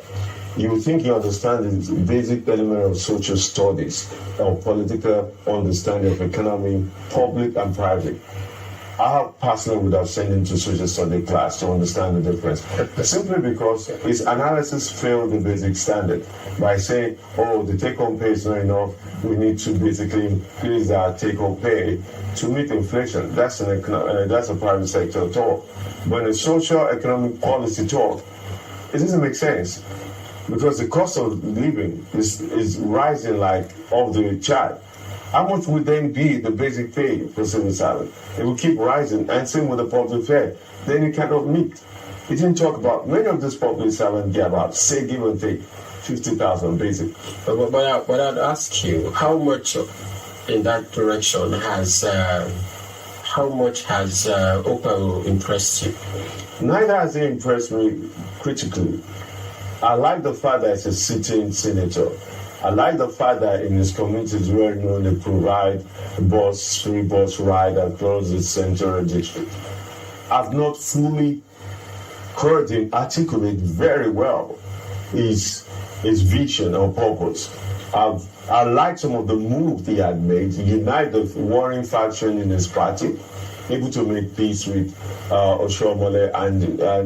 you think you understand the basic element of social studies or political understanding of economy, public and private. I personally would have sent him to social study class to understand the difference. Simply because his analysis failed the basic standard by saying, oh, the take-home pay is not enough. We need to basically increase our take-home pay to meet inflation. That's a private sector talk. But in a social economic policy talk, it doesn't make sense because the cost of living is rising like off the chart. How much would then be the basic pay for civil servant? It will keep rising, and same with the public fare. Then you cannot meet. He didn't talk about many of these public servants get about, say, give or take, 50,000 basic. But I'd ask you, how much in that direction has Okpebohllo impressed you? Neither has he impressed me critically. I like the fact that he's a sitting senator. I like the fact that in his community is well known they provide free bus ride across the central district. I've not fully heard him articulate very well his vision or purpose. I like some of the moves he had made to unite the warring faction in his party, able to make peace with Okpebohllo and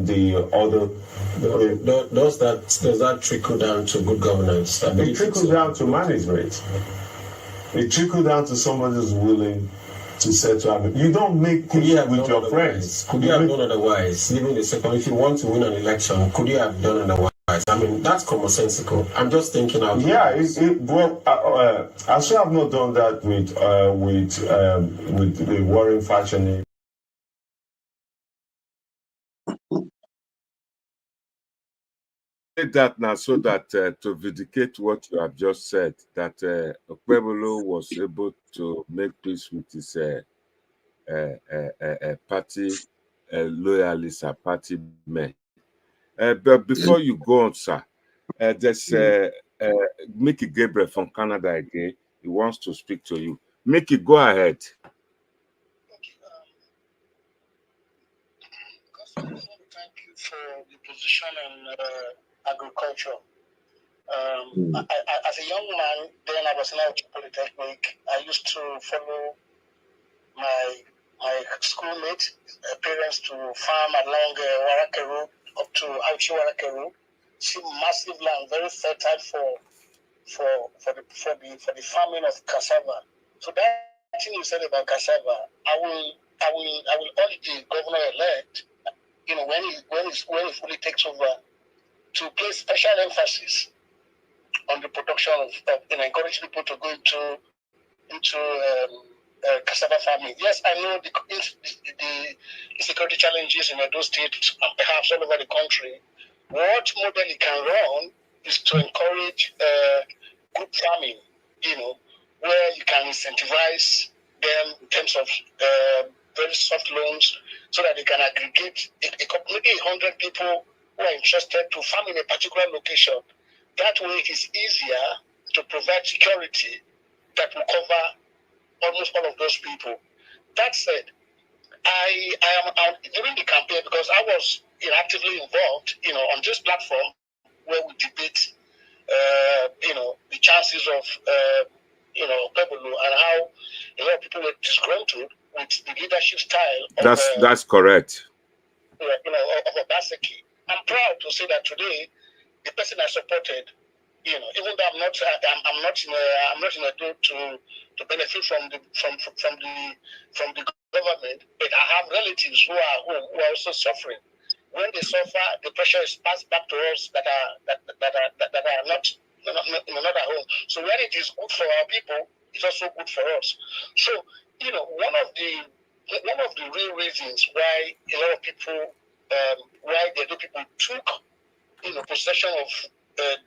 the other. Does that trickle down to good governance? It trickles down to management. It trickles down to somebody who's willing to settle. You don't make peace with your friends. Could you have done otherwise? Even the second, if you want to win an election, could you have done otherwise? I mean, that's commonsensical. I'm just thinking out. Yeah, I should have not done that with the warring faction. That now so that to vindicate what you have just said, that Okpebohllo was able to make peace with his party loyalists and party men. But before you go on, sir, there's Mickey Gabriel from Canada again. He wants to speak to you. Mickey, go ahead. Thank you for the position on agriculture. As a young man, then I was in Polytechnic. I used to follow my schoolmates, parents to farm along Warake Road up to Auchi Warake Road. See massive land, very fertile for the farming of cassava. So that thing you said about cassava, I will urge the governor-elect, when he fully takes over, to place special emphasis on the production of encourage people to go into cassava farming. Yes, I know the insecurity challenges in those states and perhaps all over the country. What model it can run is to encourage good farming, where you can incentivize them in terms of very soft loans so that they can aggregate maybe 100 people who are interested to farm in a particular location. That way it is easier to provide security that will cover almost all of those people. That said, I am during the campaign, because I was actively involved, on this platform where we debate, the chances of, Okpebohllo and how a lot of people were disgruntled with the leadership style. That's correct. Of OBASEKI. I'm proud to say that today, the person I supported, even though I'm not in a group to benefit from the government, but I have relatives who are also suffering. When they suffer, the pressure is passed back to us that are not at home. So when it is good for our people, it's also good for us. So one of the real reasons why a lot of people, why the other people took possession of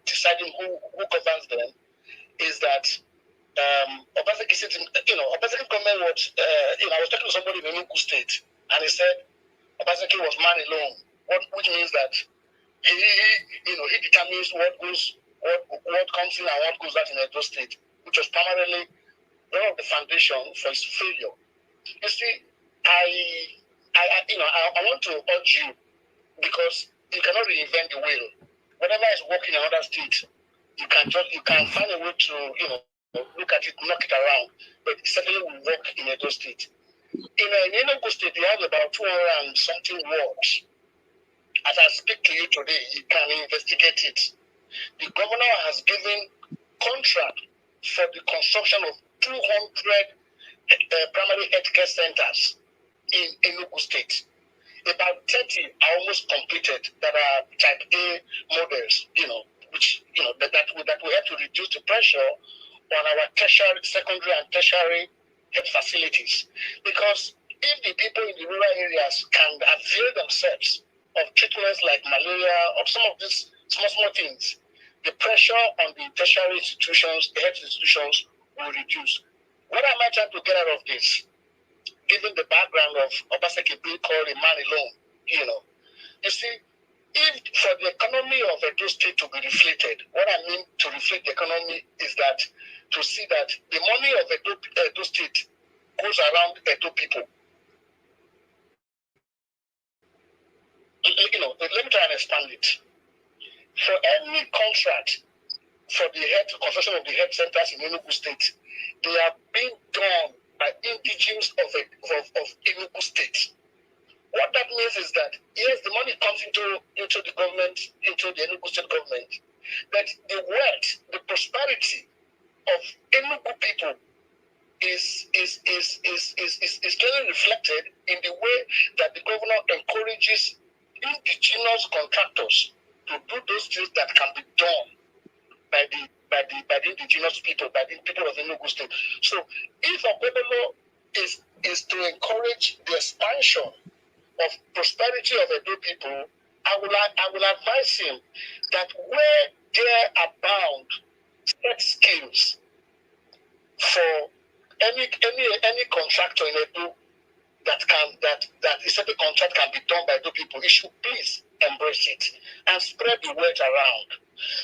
deciding who governs them, is that OBASEKI sitting, OBASEKI government was, I was talking to somebody in Enugu State, and he said OBASEKI was man alone, which means that he determines what comes in and what goes out in Edo State, which was primarily one of the foundation for his failure. You see, I I want to urge you, because you cannot reinvent the wheel. Whatever is working in another state, you can find a way to look at it, knock it around, but it certainly will work in Edo State. In Enugu State, you have about 200 and something wards. As I speak to you today, you can investigate it. The governor has given contract for the construction of 200 primary healthcare centers in Enugu State. About 30 are almost completed that are type A models, which that will help to reduce the pressure on our tertiary, secondary, and tertiary health facilities. Because if the people in the rural areas can avail themselves of treatments like malaria or some of these small things, the pressure on the tertiary institutions, the health institutions, will reduce. What am I trying to get out of this? Given the background of OBASEKI being called a man alone, you see, if for the economy of Edo State to be reflated, what I mean to reflate the economy is that to see that the money of Edo State goes around Edo people. Let me try and expand it. For any contract for the construction of the health centers in Enugu State, they are being done by indigenes of Enugu State. What that means is that, yes, the money comes into the government, into the Enugu State government, but the wealth, the prosperity of Enugu people is clearly reflected in the way that the governor encourages indigenous contractors to do those things that can be done by the indigenous people, by the people of Enugu State. So if Okpebohllo is to encourage the expansion of prosperity of Edo people, I will advise him that where there abound set skills for any contractor in Edo that a certain contract can be done by Edo people, he should please embrace it and spread the word around.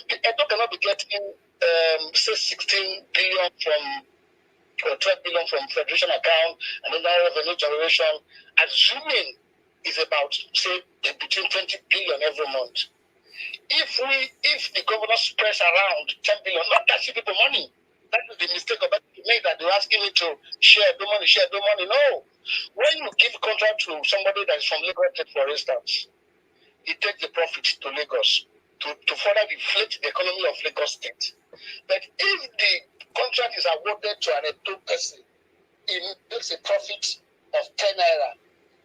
Edo cannot be getting say 16 billion or 12 billion from federation account and then revenue generation, assuming is about say between 20 billion every month. If the governor spreads around 10 billion, not that people money. That is the mistake of made that they're asking me to share the money. No. When you give contract to somebody that is from Lagos State, for instance, he takes the profit to Lagos to further deflate the economy of Lagos State. But if the contract is awarded to an Edo person, he makes a profit of 10 naira.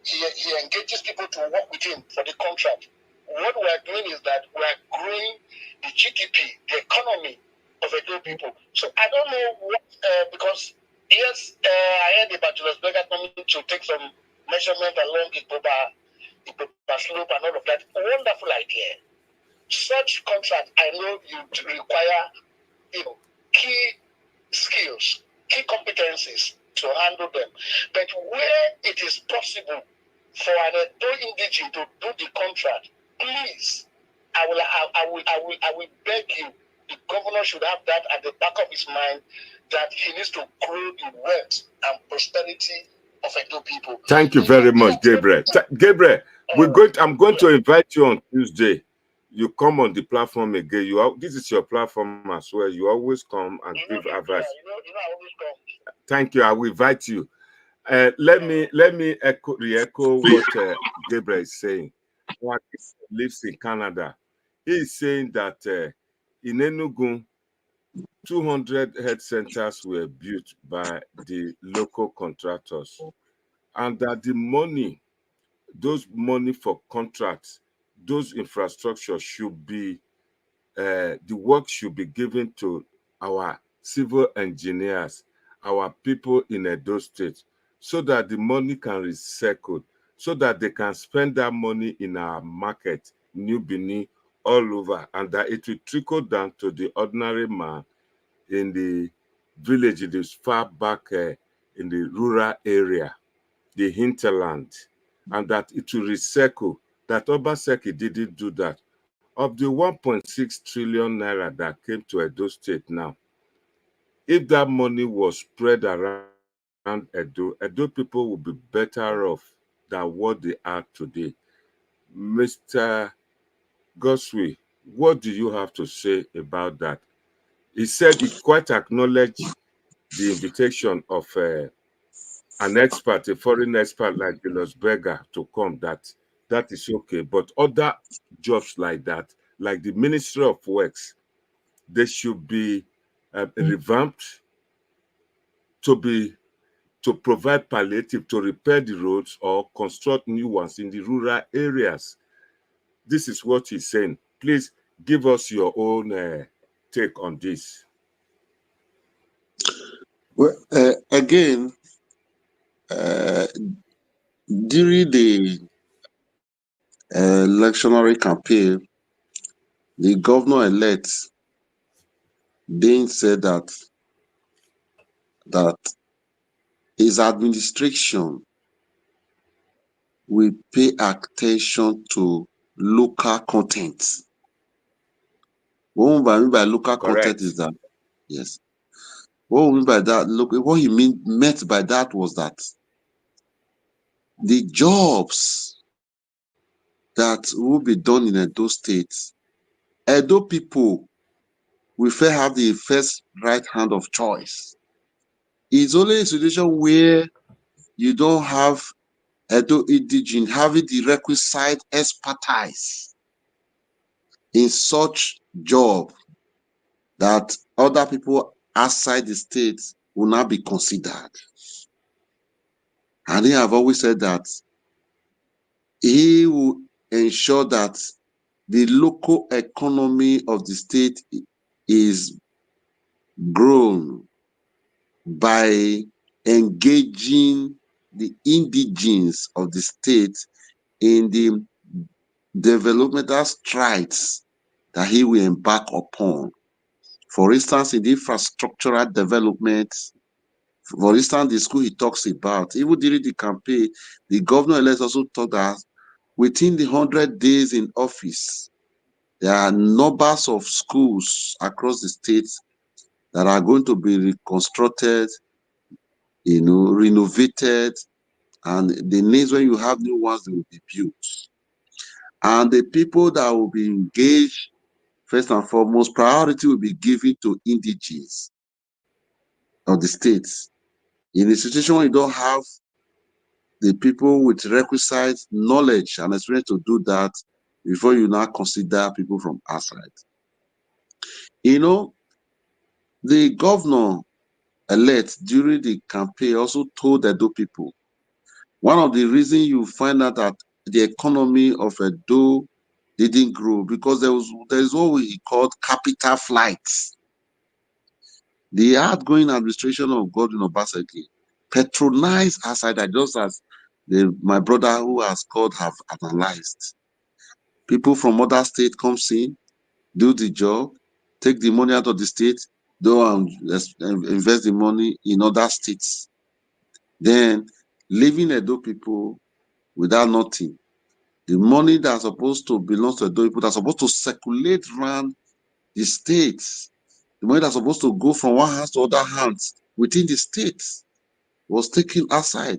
He engages people to work with him for the contract. What we are doing is that we are growing the GDP, the economy of Edo people. So I don't know what, because yes, I heard about Julius Berger coming to take some measurement along Okpebohllo slope and all of that. Wonderful idea. Such contract, I know you require, key skills, key competencies to handle them. But where it is possible for an Edo indigene to do the contract, please, I will beg you. The governor should have that at the back of his mind, that he needs to grow the wealth and prosperity of Edo people. Thank you very much, Gabriel. Gabriel, I'm going to invite you on Tuesday. You come on the platform again. This is your platform as well. You always come and give advice. I always come. Thank you. I will invite you. Let me re-echo what Gabriel is saying. He lives in Canada. He is saying that in Enugu, 200 health centers were built by the local contractors, and that those money for contracts, those infrastructure should be, the work should be given to our civil engineers, our people in Edo State, so that the money can recycle, so that they can spend that money in our market, New Benin, all over, and that it will trickle down to the ordinary man in the village, it is far back in the rural area, the hinterland, and that it will recycle. That OBASEKI didn't do that. Of the 1.6 trillion naira that came to Edo State now, if that money was spread around Edo people would be better off than what they are today. Mr. Goswe, what do you have to say about that? He said he quite acknowledged the invitation of an expert, a foreign expert like Julius Berger to come, that is okay. But other jobs like that, like the Ministry of Works, they should be revamped to provide palliative, to repair the roads or construct new ones in the rural areas. This is what he's saying. Please give us your own take on this. Well, again, during the electionary campaign, the governor-elect then said that his administration will pay attention to local content. What we mean by local content is that, yes, what we mean by that, look, what he meant by that was that the jobs that will be done in Edo State, Edo people will first have the first right hand of choice. It's only a situation where you don't have Edo indigene having the requisite expertise in such job that other people outside the state will not be considered. And he have always said that he will ensure that the local economy of the state is grown by engaging the indigenes of the state in the developmental strides that he will embark upon. For instance, in the infrastructural development, for instance, the school he talks about, even during the campaign, the governor-elect also told us within the 100 days in office, there are numbers of schools across the state that are going to be reconstructed, renovated, and the names when you have new ones, they will be built. And the people that will be engaged, first and foremost, priority will be given to indigenes of the states. In a situation where you don't have the people with requisite knowledge and experience to do that, before you now consider people from outside. The governor-elect during the campaign also told Edo people, one of the reasons you find out that the economy of Edo didn't grow because there is what he called capital flights. The outgoing administration of Godwin Obaseki patronized outsider, just as my brother who has called have analyzed. People from other states come in, do the job, take the money out of the state, go and invest the money in other states. Then leaving Edo people without nothing. The money that's supposed to belong to Edo people, that's supposed to circulate around the states, the money that's supposed to go from one hand to other hands within the states, was taken outside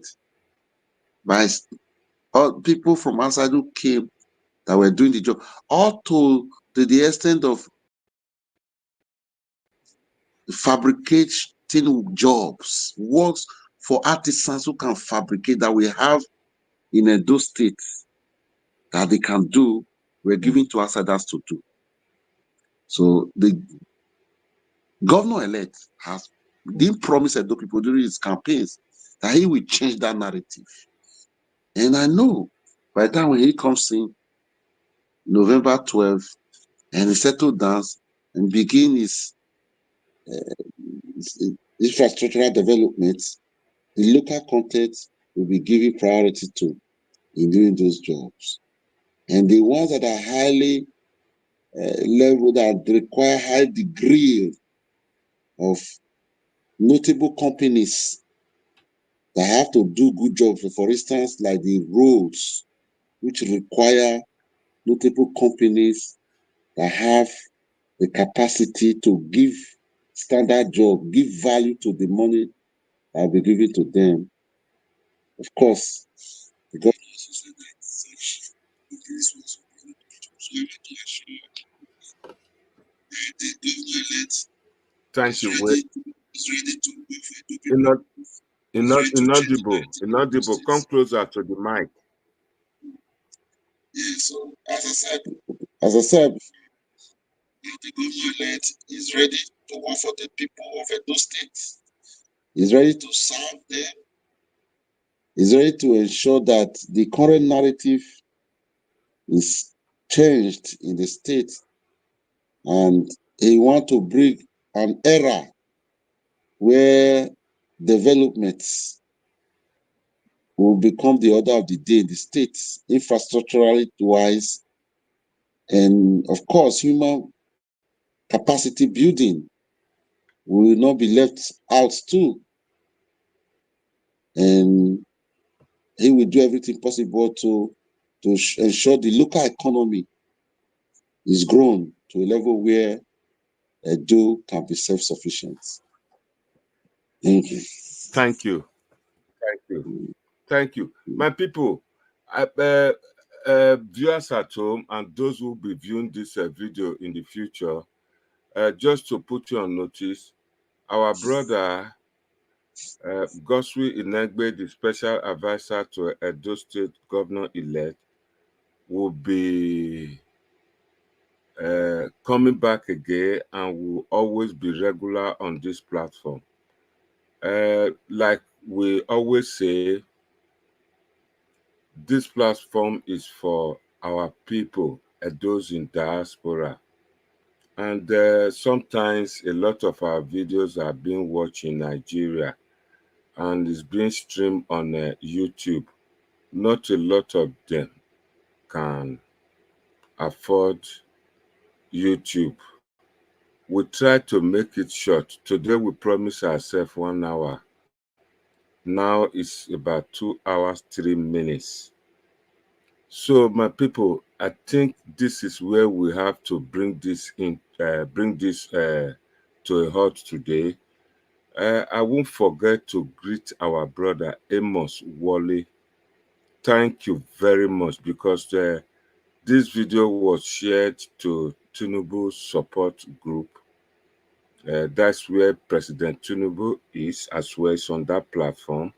by people from outside who came that were doing the job, all to the extent of fabricating jobs, works for artisans who can fabricate that we have in Edo State that they can do, we're giving to outsiders to do. So the governor-elect didn't promise Edo people during his campaigns that he will change that narrative. And I know by the time when he comes in November 12th and he settled down and begin his infrastructural development, the local content will be given priority to in doing those jobs. And the ones that are highly level that require high degree of notable companies that have to do good jobs. For instance, like the roads, which require notable companies that have the capacity to give standard job, give value to the money that will be given to them. Of course, The governor also said that such increase was already assured. The governor-elect Thank is you. ready to work for the people. Inaudible, Is ready to change the narrative of those inaudible. Come states. closer to the mic. Yeah, so as I said, the government is ready to work for the people of those states. Is ready to serve them. Is ready to ensure that the current narrative is changed in the state, and he want to bring an era where developments will become the order of the day in the states, infrastructurally wise, and of course, human capacity building will not be left out too. And he will do everything possible to ensure the local economy is grown to a level where Edo can be self-sufficient. Thank you. Thank you. Thank you. Thank you. My people, viewers at home and those who will be viewing this video in the future, just to put you on notice, our brother Goswi Inegbe, the special advisor to Edo State Governor-elect, will be coming back again and will always be regular on this platform. Like we always say, this platform is for our people, those in diaspora. And sometimes a lot of our videos are being watched in Nigeria and is being streamed on YouTube. Not a lot of them can afford YouTube. We try to make it short. Today we promise ourselves 1 hour. Now it's about 2 hours, 3 minutes. So my people, I think this is where we have to bring this to a halt today. I won't forget to greet our brother Amos Wale. Thank you very much, because this video was shared to Tinubu support group. That's where President Tinubu is, as well as on that platform.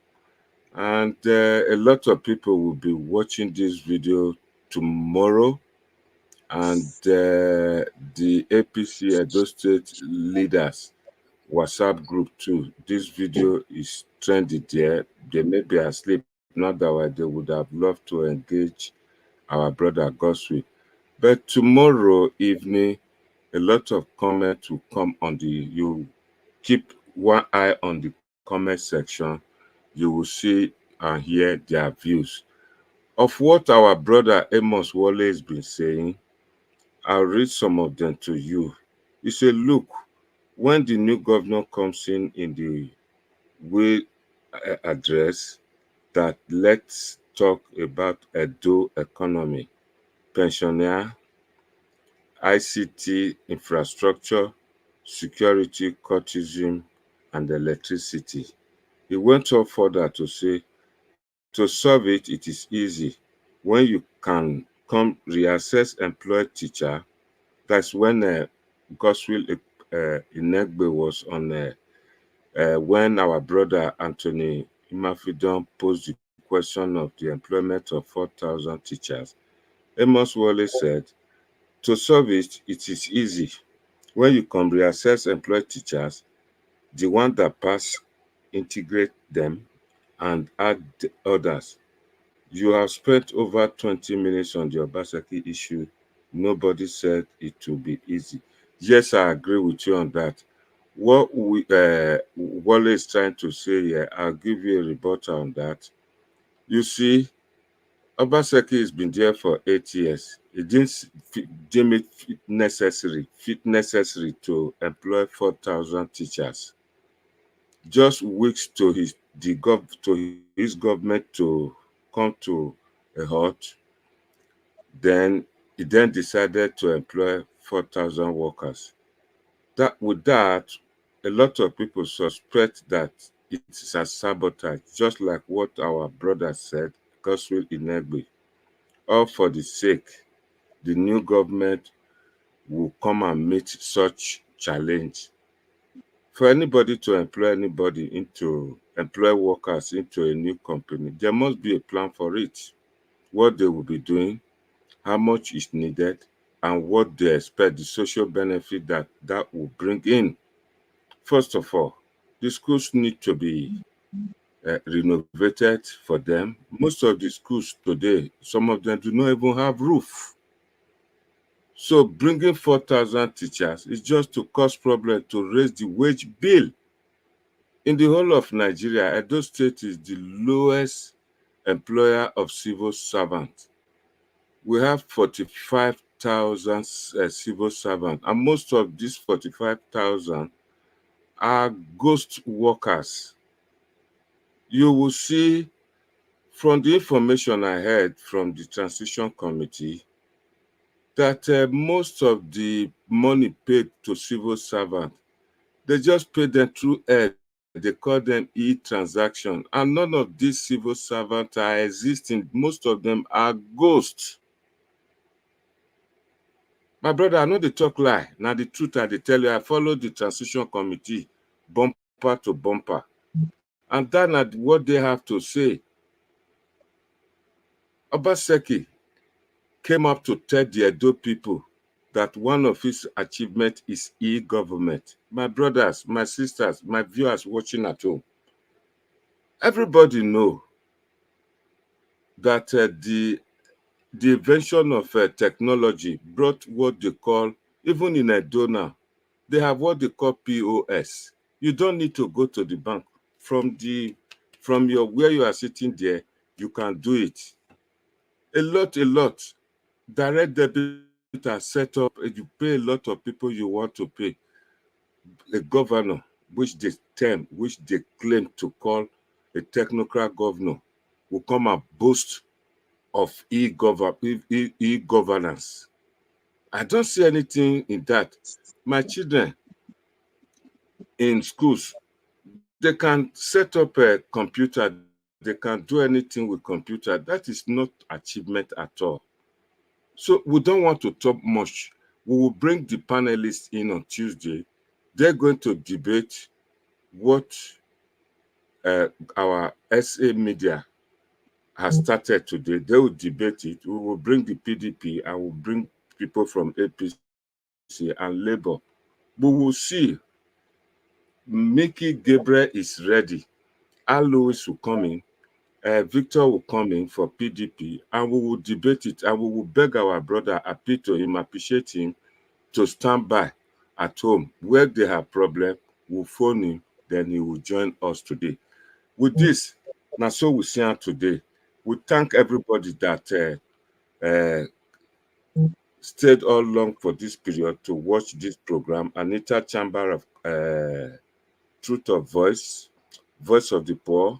And a lot of people will be watching this video tomorrow. And the APC Edo State leaders WhatsApp group too. This video is trending there. They may be asleep. Not that way, they would have loved to engage our brother Goswi. But tomorrow evening, a lot of comments will come on you keep one eye on the comment section. You will see and hear their views of what our brother Amos Wale has been saying. I'll read some of them to you. He said, look, when the new governor comes in the way address that let's talk about Edo economy, pensioner, ICT infrastructure, security, courtism, and electricity. He went on further to say, to solve it, it is easy. When you can come reassess employed teacher, that's when Goswill Inegbe was on when our brother Anthony Imafidon posed the question of the employment of 4,000 teachers. Amos Wale said, to solve it, it is easy. When you can reassess employed teachers, the one that pass, integrate them, and add others. You have spent over 20 minutes on the OBASEKI issue. Nobody said it will be easy. Yes, I agree with you on that. What Wale is trying to say here, I'll give you a rebuttal on that. You see, OBASEKI has been there for 8 years. It didn't deem it necessary to employ 4,000 teachers. Just weeks to his government to come to a halt, then he then decided to employ 4,000 workers. With that, a lot of people suspect that it is a sabotage, just like what our brother said Godswill Inegbe, all for the sake the new government will come and meet such challenge. For anybody to employ workers into a new company, there must be a plan for it. What they will be doing, how much is needed, and what they expect, the social benefit that will bring in. First of all, the schools need to be renovated for them. Most of the schools today, some of them do not even have roof. So bringing 4,000 teachers is just to cause problem to raise the wage bill. In the whole of Nigeria, Edo State is the lowest employer of civil servants. We have 45,000 civil servants, and most of these 45,000 are ghost workers. You will see from the information I heard from the transition committee that most of the money paid to civil servants, they just pay them through air. They call them e-transaction. And none of these civil servants are existing. Most of them are ghosts. My brother, I know they talk lie. Now the truth I they tell you, I follow the transition committee bumper to bumper. And that's what they have to say. OBASEKI came up to tell the Edo people that one of his achievements is e-government. My brothers, my sisters, my viewers watching at home, everybody know that the invention of technology brought what they call, even in Edo now, they have what they call POS. You don't need to go to the bank. From your where you are sitting there, you can do it. A lot. Direct debit are set up. You pay a lot of people you want to pay. A governor, which they claim to call a technocrat governor, will come and boast of e-governance. I don't see anything in that. My children in schools, they can set up a computer, they can do anything with computer. That is not achievement at all. So we don't want to talk much. We will bring the panelists in on Tuesday. They're going to debate what our SA media has started today. They will debate it. We will bring the PDP. I will bring people from APC and Labour. We will see. Mickey Gabriel is ready. Alois will come in. Victor will come in for PDP, and we will debate it, and we will beg our brother, appeal to him, appreciate him, to stand by at home. Where they have problem, we'll phone him, then he will join us today. With this, now so we see him today. We thank everybody that stayed all long for this period to watch this program. Anita Chamber of Truth of Voice, Voice of the Poor,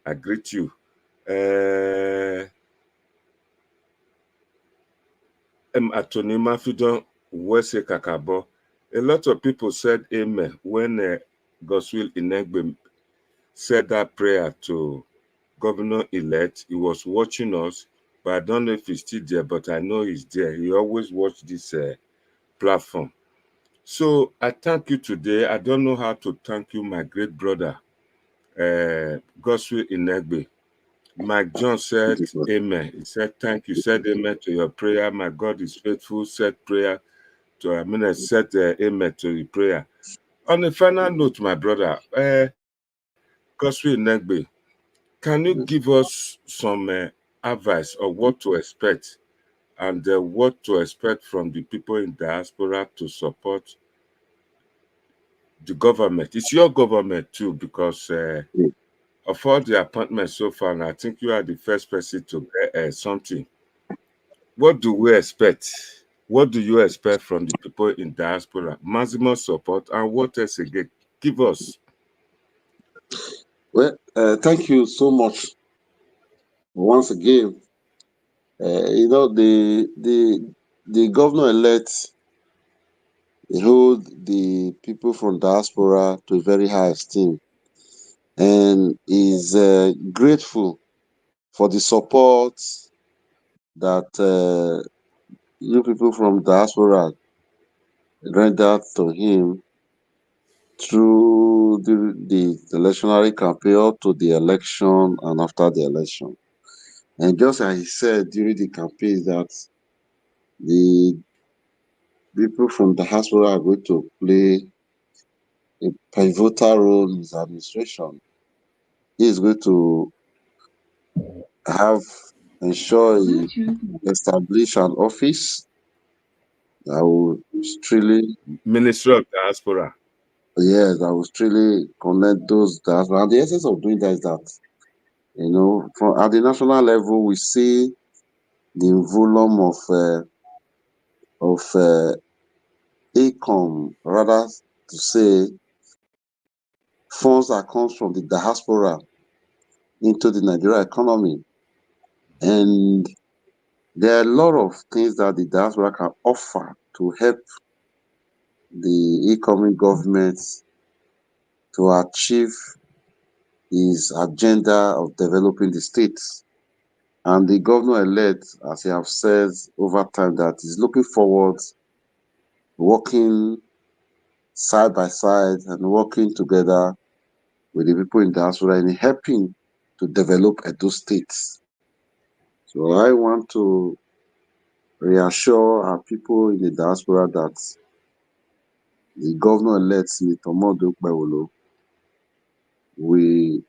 I greet you. Atonima Fidon Wese Kakabo. A lot of people said amen when Godswill Inegbe said that prayer to governor-elect. He was watching us, but I don't know if he's still there, but I know he's there. He always watch this platform. So I thank you today. I don't know how to thank you, my great brother, Godswill Inegbe. Mike John said amen. He said thank you. Said amen to your prayer. My God is faithful. Said prayer to said amen to the prayer. On a final note, my brother, Godswill Inegbe, can you give us some advice of what to expect and what to expect from the people in diaspora to support the government? It's your government too, because of all the appointments so far, and I think you are the first person to get something. What do we expect? What do you expect from the people in diaspora? Maximum support, and what else again? Give us. Well, thank you so much once again. The governor-elect hold the people from diaspora to a very high esteem and is grateful for the support that you people from diaspora rendered to him through the electionary campaign up to the election and after the election. And just as he said during the campaign that the people from diaspora are going to play a pivotal role in his administration. He is going to ensure he establish an office that will truly, Ministry of Diaspora. yes, that will truly connect those diaspora. And the essence of doing that is that, at the national level, we see the volume of income, rather to say, funds that comes from the diaspora into the Nigeria economy. And there are a lot of things that the diaspora can offer to help the incoming government to achieve his agenda of developing the states. And the governor-elect, as he have said over time, that is looking forward to working side by side and working together with the people in diaspora and helping to develop those states. So I want to reassure our people in the diaspora that the governor-elect, Mr. Okpebohllo, will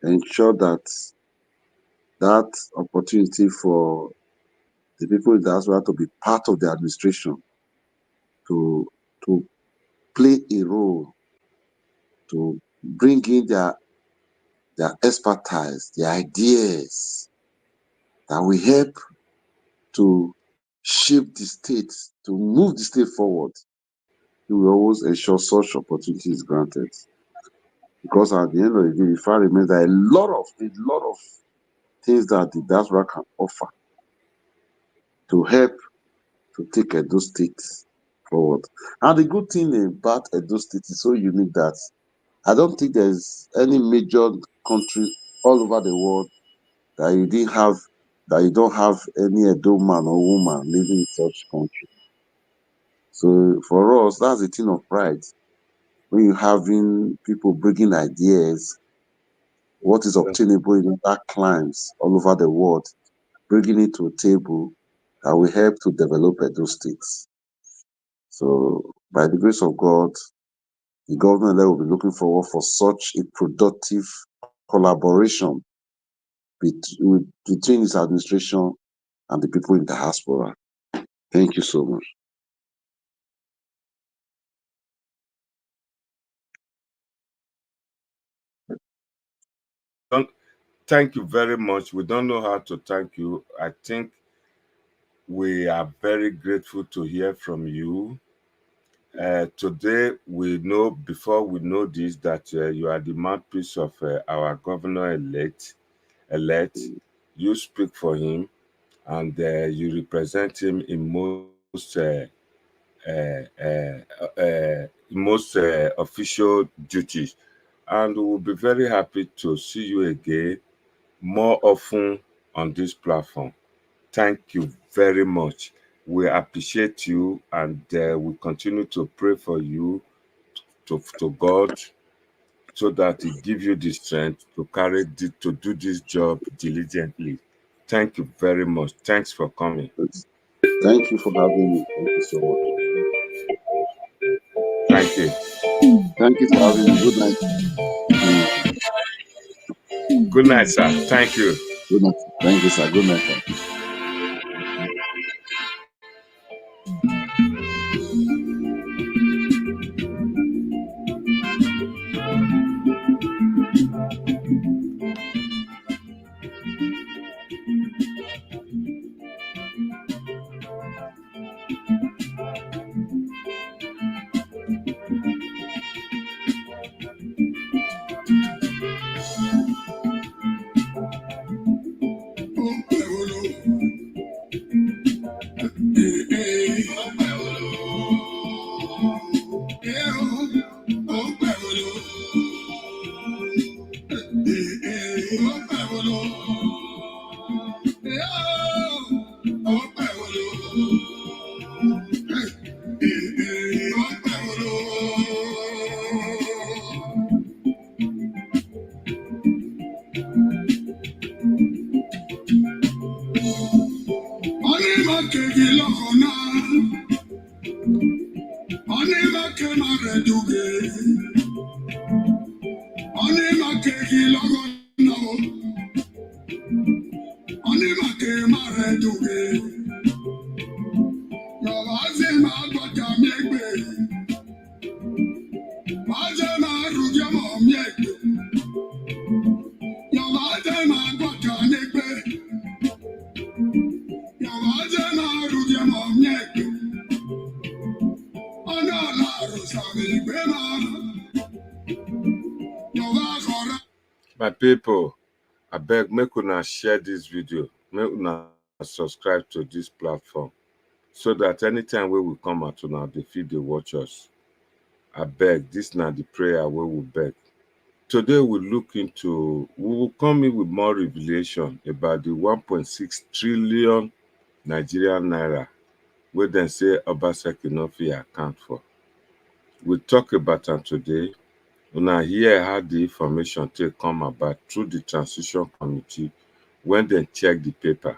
ensure that opportunity for the people in the diaspora to be part of the administration, to play a role, to bring in their expertise, their ideas that will help to shape the state, to move the state forward. We will always ensure such opportunities granted. Because at the end of the day, if I remember, a lot of things that the diaspora can offer to help to take Edo State forward. And the good thing about Edo State is so unique that I don't think there's any major country all over the world that you don't have any Edo man or woman living in such country. So for us, that's a thing of pride. When you're having people bringing ideas, what is obtainable in other climes all over the world, bringing it to a table that will help to develop Edo states. So by the grace of God, the government will be looking forward for such a productive collaboration between his administration and the people in diaspora. Thank you so much. Thank you very much. We don't know how to thank you. I think we are very grateful to hear from you. Today, before we know this, that you are the mouthpiece of our governor-elect. You speak for him, and you represent him in most official duties. And we will be very happy to see you again more often on this platform. Thank you very much. We appreciate you, and we continue to pray for you to God, so that He give you the strength to do this job diligently. Thank you very much. Thanks for coming. Thank you for having me. Thank you so much. Thank you. Thank you for having me. Good night. Good night, sir. Thank you. Good night. Thank you, sir. Good night, sir. Okpebohllo. My people, I beg make una share this video, make una subscribe to this platform, so that anytime we will come out on the feed, they watch us. I beg, this now the prayer we will beg. Today we will come in with more revelation about the 1.6 trillion Nigerian naira where they say OBASEKI no fit account for. We'll talk about them today. Una hear how the information take come about through the transition committee when they check the paper.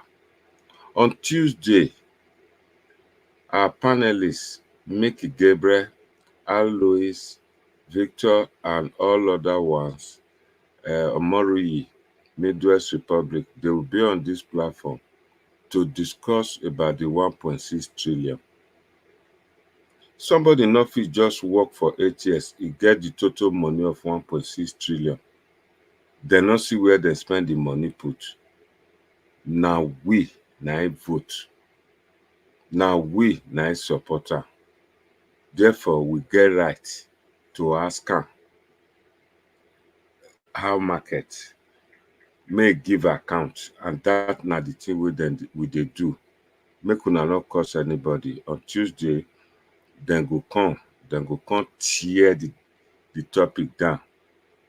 On Tuesday, our panelists, Mickey Gabriel, Alois, Victor, and all other ones, Omorui, Midwest Republic, they will be on this platform to discuss about the 1.6 trillion. Somebody not fit just work for 8 years, he get the total money of 1.6 trillion. They not see where they spend the money put. Now we, now vote. Now we, now supporter. Therefore, we get right to ask her how market may give account, and that na the thing we they do. Make una not cost anybody. On Tuesday, then go come tear the topic down.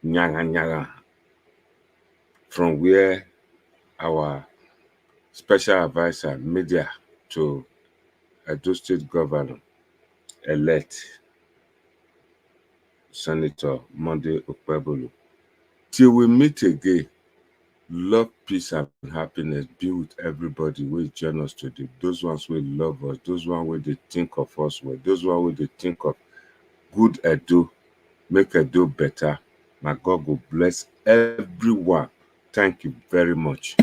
Nyaga. From where our special advisor, media to Edo State Governor, elect Senator Monday Okpebohllo. Till we meet again, love, peace, and happiness be with everybody who join us today. Those ones who love us, those ones where they think of us well, those ones where they think of good Edo, make Edo better. My God will bless everyone. Thank you very much.